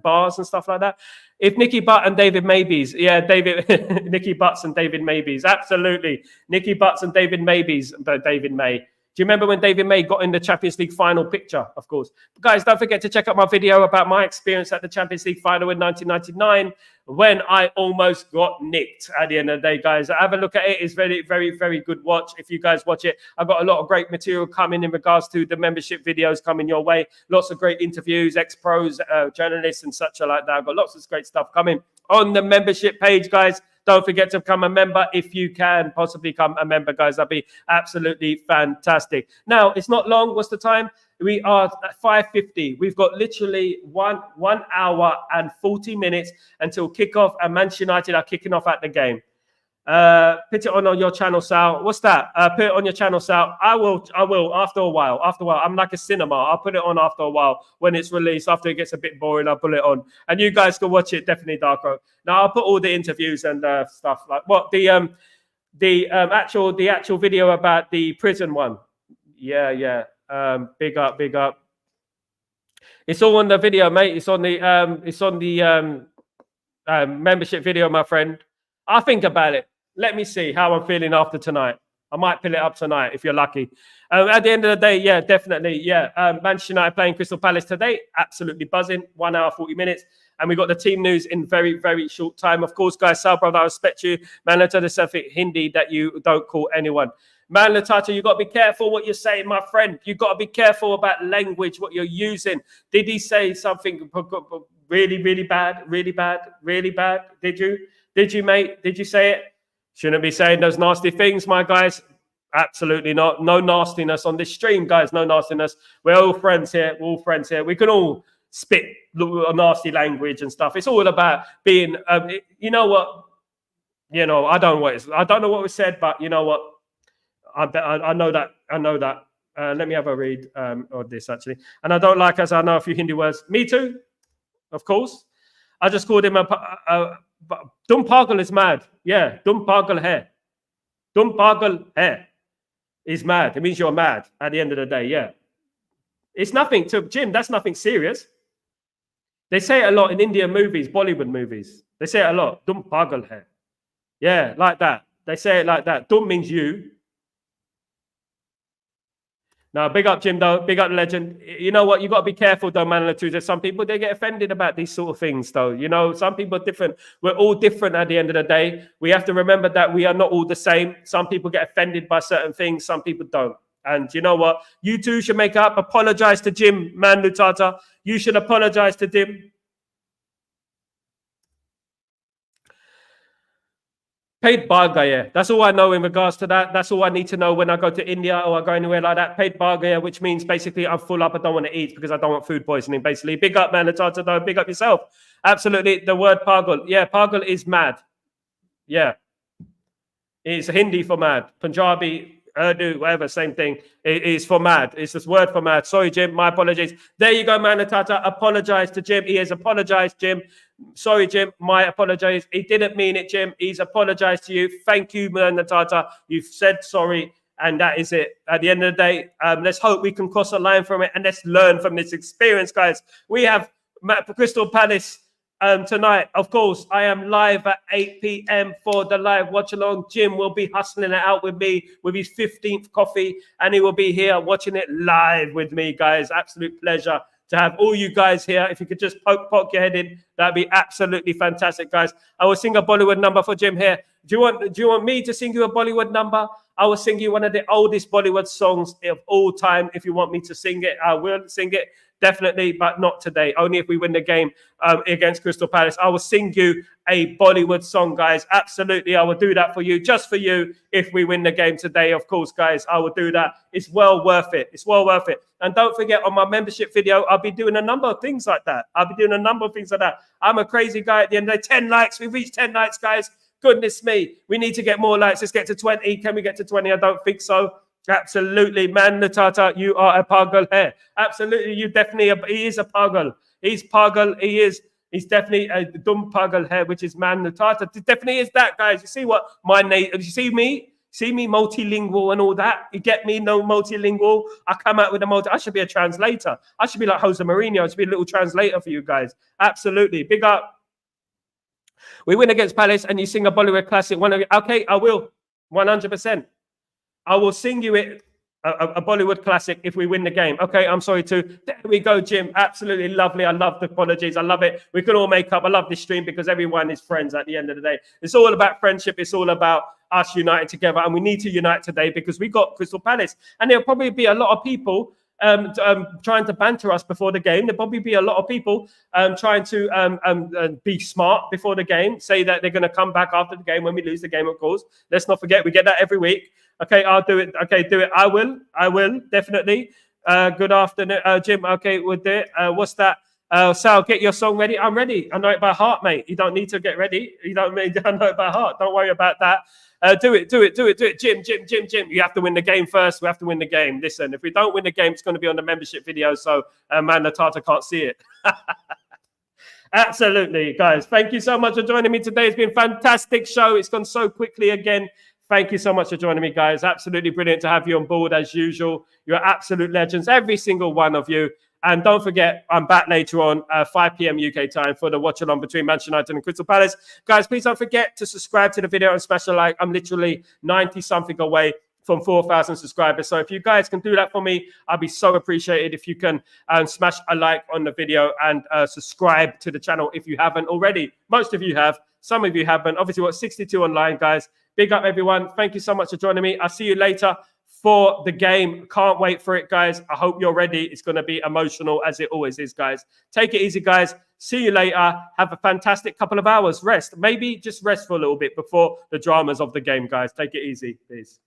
bars and stuff like that. If Nicky Butt and David Maybes, Nicky Butts and David Maybes, absolutely. Nicky Butts and David Maybes, but David May. Do you remember when David May got in the Champions League final picture? Of course. But guys, don't forget to check out my video about my experience at the Champions League final in 1999 when I almost got nicked at the end of the day, guys. Have a look at it. It's very, very, very good watch. If you guys watch it, I've got a lot of great material coming in regards to the membership videos coming your way. Lots of great interviews, ex-pros, journalists and such like that. I've got lots of great stuff coming on the membership page, guys. Don't forget to become a member if you can possibly become a member, guys. That'd be absolutely fantastic. Now, it's not long. What's the time? We are at 5:50. We've got literally one hour and 40 minutes until kickoff, and Manchester United are kicking off at the game. Put it on your channel, Sal. What's that? Put it on your channel, Sal. I will after a while. I'm like a cinema. I'll put it on after a while when it's released. After it gets a bit boring, I'll put it on, and you guys can watch it. Definitely, Darko. Now I'll put all the interviews and stuff like what the actual video about the prison one. Yeah. Big up. It's all on the video, mate. It's on the membership video, my friend. I'll think about it. Let me see how I'm feeling after tonight. I might pull it up tonight if you're lucky. At the end of the day, yeah, definitely. Yeah. Manchester United playing Crystal Palace today. Absolutely buzzing. 1 hour, 40 minutes. And we got the team news in very, very short time. Of course, guys, Sal, brother, I respect you. Man, let the selfie Hindi that you don't call anyone. Man, Latata, you got to be careful what you're saying, my friend. You got to be careful about language, what you're using. Did he say something really, really bad? Really bad? Really bad? Did you, mate? Did you say it? Shouldn't be saying those nasty things, my guys. Absolutely not. No nastiness on this stream, guys. No nastiness. We're all friends here. We can all spit nasty language and stuff. It's all about being, you know what? I don't know what was said, but you know what? I know that. I know that. Let me have a read of this actually. And I don't like, as I know a few Hindi words. Me too, of course. I just called him a Dum pagal is mad. Yeah, dum pagal hai. Dum pagal hai is mad. It means you're mad at the end of the day. Yeah. It's nothing to Jim. That's nothing serious. They say it a lot in Indian movies, Bollywood movies. They say it a lot. Dum pagal hai. Yeah, like that. They say it like that. Dum means you. Now, big up Jim, though. Big up the legend. You know what? You got to be careful, though, man. There's some people, they get offended about these sort of things, though. You know, some people are different. We're all different at the end of the day. We have to remember that we are not all the same. Some people get offended by certain things. Some people don't. And you know what? You two should make up. Apologize to Jim, man, Lutata. You should apologize to Jim. Paid bargaya. That's all I know in regards to that. That's all I need to know when I go to India or I go anywhere like that. Paid bargaya, which means basically I'm full up. I don't want to eat because I don't want food poisoning, basically. Big up, man. Latata, though. Big up yourself. Absolutely. The word pagal. Yeah, pagal is mad. Yeah. It's Hindi for mad. Punjabi, Urdu, whatever, same thing. It is for mad. It's this word for mad. Sorry, Jim. My apologies. There you go, man. Latata. Apologize to Jim. He has apologized, Jim. Sorry, Jim. My apologies. He didn't mean it, Jim. He's apologized to you. Thank you, Natata. You've said sorry, and that is it. At the end of the day, let's hope we can cross a line from it, and let's learn from this experience, guys. We have Crystal Palace tonight. Of course, I am live at 8 p.m. for the live watch along. Jim will be hustling it out with me with his 15th coffee, and he will be here watching it live with me, guys. Absolute pleasure to have all you guys here. If you could just poke your head in, that'd be absolutely fantastic, guys. I will sing a Bollywood number for Jim here. Do you want me to sing you a Bollywood number? I will sing you one of the oldest Bollywood songs of all time. If you want me to sing it, I will sing it. Definitely, but not today. Only if we win the game against Crystal Palace. I will sing you a Bollywood song, guys. Absolutely, I will do that for you, just for you, if we win the game today. Of course, guys, I will do that. It's well worth it. It's well worth it. And don't forget, on my membership video, I'll be doing a number of things like that. I'm a crazy guy at the end of the day. 10 likes. We've reached 10 likes, guys. Goodness me. We need to get more likes. Let's get to 20. Can we get to 20? I don't think so. Absolutely, man, Natata, you are a pagal here. Absolutely, he is a pagal. He's pagal. He's definitely a dum pagal here, which is man Natata. It definitely is that, guys. You see what my name? You see me multilingual and all that. You get me? No multilingual. I come out with I should be a translator. I should be like Jose Mourinho. I should be a little translator for you guys. Absolutely, big up. We win against Palace, and you sing a Bollywood classic. Okay, I will, 100%. I will sing you a Bollywood classic if we win the game. Okay, I'm sorry too. There we go, Jim. Absolutely lovely. I love the apologies. I love it. We can all make up. I love this stream because everyone is friends at the end of the day. It's all about friendship. It's all about us uniting together. And we need to unite today because we got Crystal Palace. And there'll probably be a lot of people trying to banter us before the game. There'll probably be a lot of people trying to be smart before the game, say that they're going to come back after the game when we lose the game, of course. Let's not forget, we get that every week. Okay, I'll do it. Okay, do it. I will, definitely. Good afternoon, Jim. Okay, we'll do it. What's that? Sal, get your song ready. I'm ready. I know it by heart, mate. You don't need to get ready. I know it by heart. Don't worry about that. Do it. Jim. You have to win the game first. We have to win the game. Listen, if we don't win the game, it's going to be on the membership video. So, man, the Tata can't see it. Absolutely, guys. Thank you so much for joining me today. It's been a fantastic show. It's gone so quickly again. Thank you so much for joining me, guys. Absolutely brilliant to have you on board as usual. You're absolute legends, every single one of you. And don't forget, I'm back later on, 5 p.m. UK time for the watch along between Manchester United and Crystal Palace. Guys, please don't forget to subscribe to the video and smash a like. I'm literally 90-something away from 4,000 subscribers. So if you guys can do that for me, I'd be so appreciated if you can smash a like on the video and subscribe to the channel if you haven't already. Most of you have. Some of you haven't. Obviously, we're 62 online, guys. Big up, everyone. Thank you so much for joining me. I'll see you later for the game. Can't wait for it, guys. I hope you're ready. It's going to be emotional, as it always is, guys. Take it easy, guys. See you later. Have a fantastic couple of hours. Rest. Maybe just rest for a little bit before the dramas of the game, guys. Take it easy, please.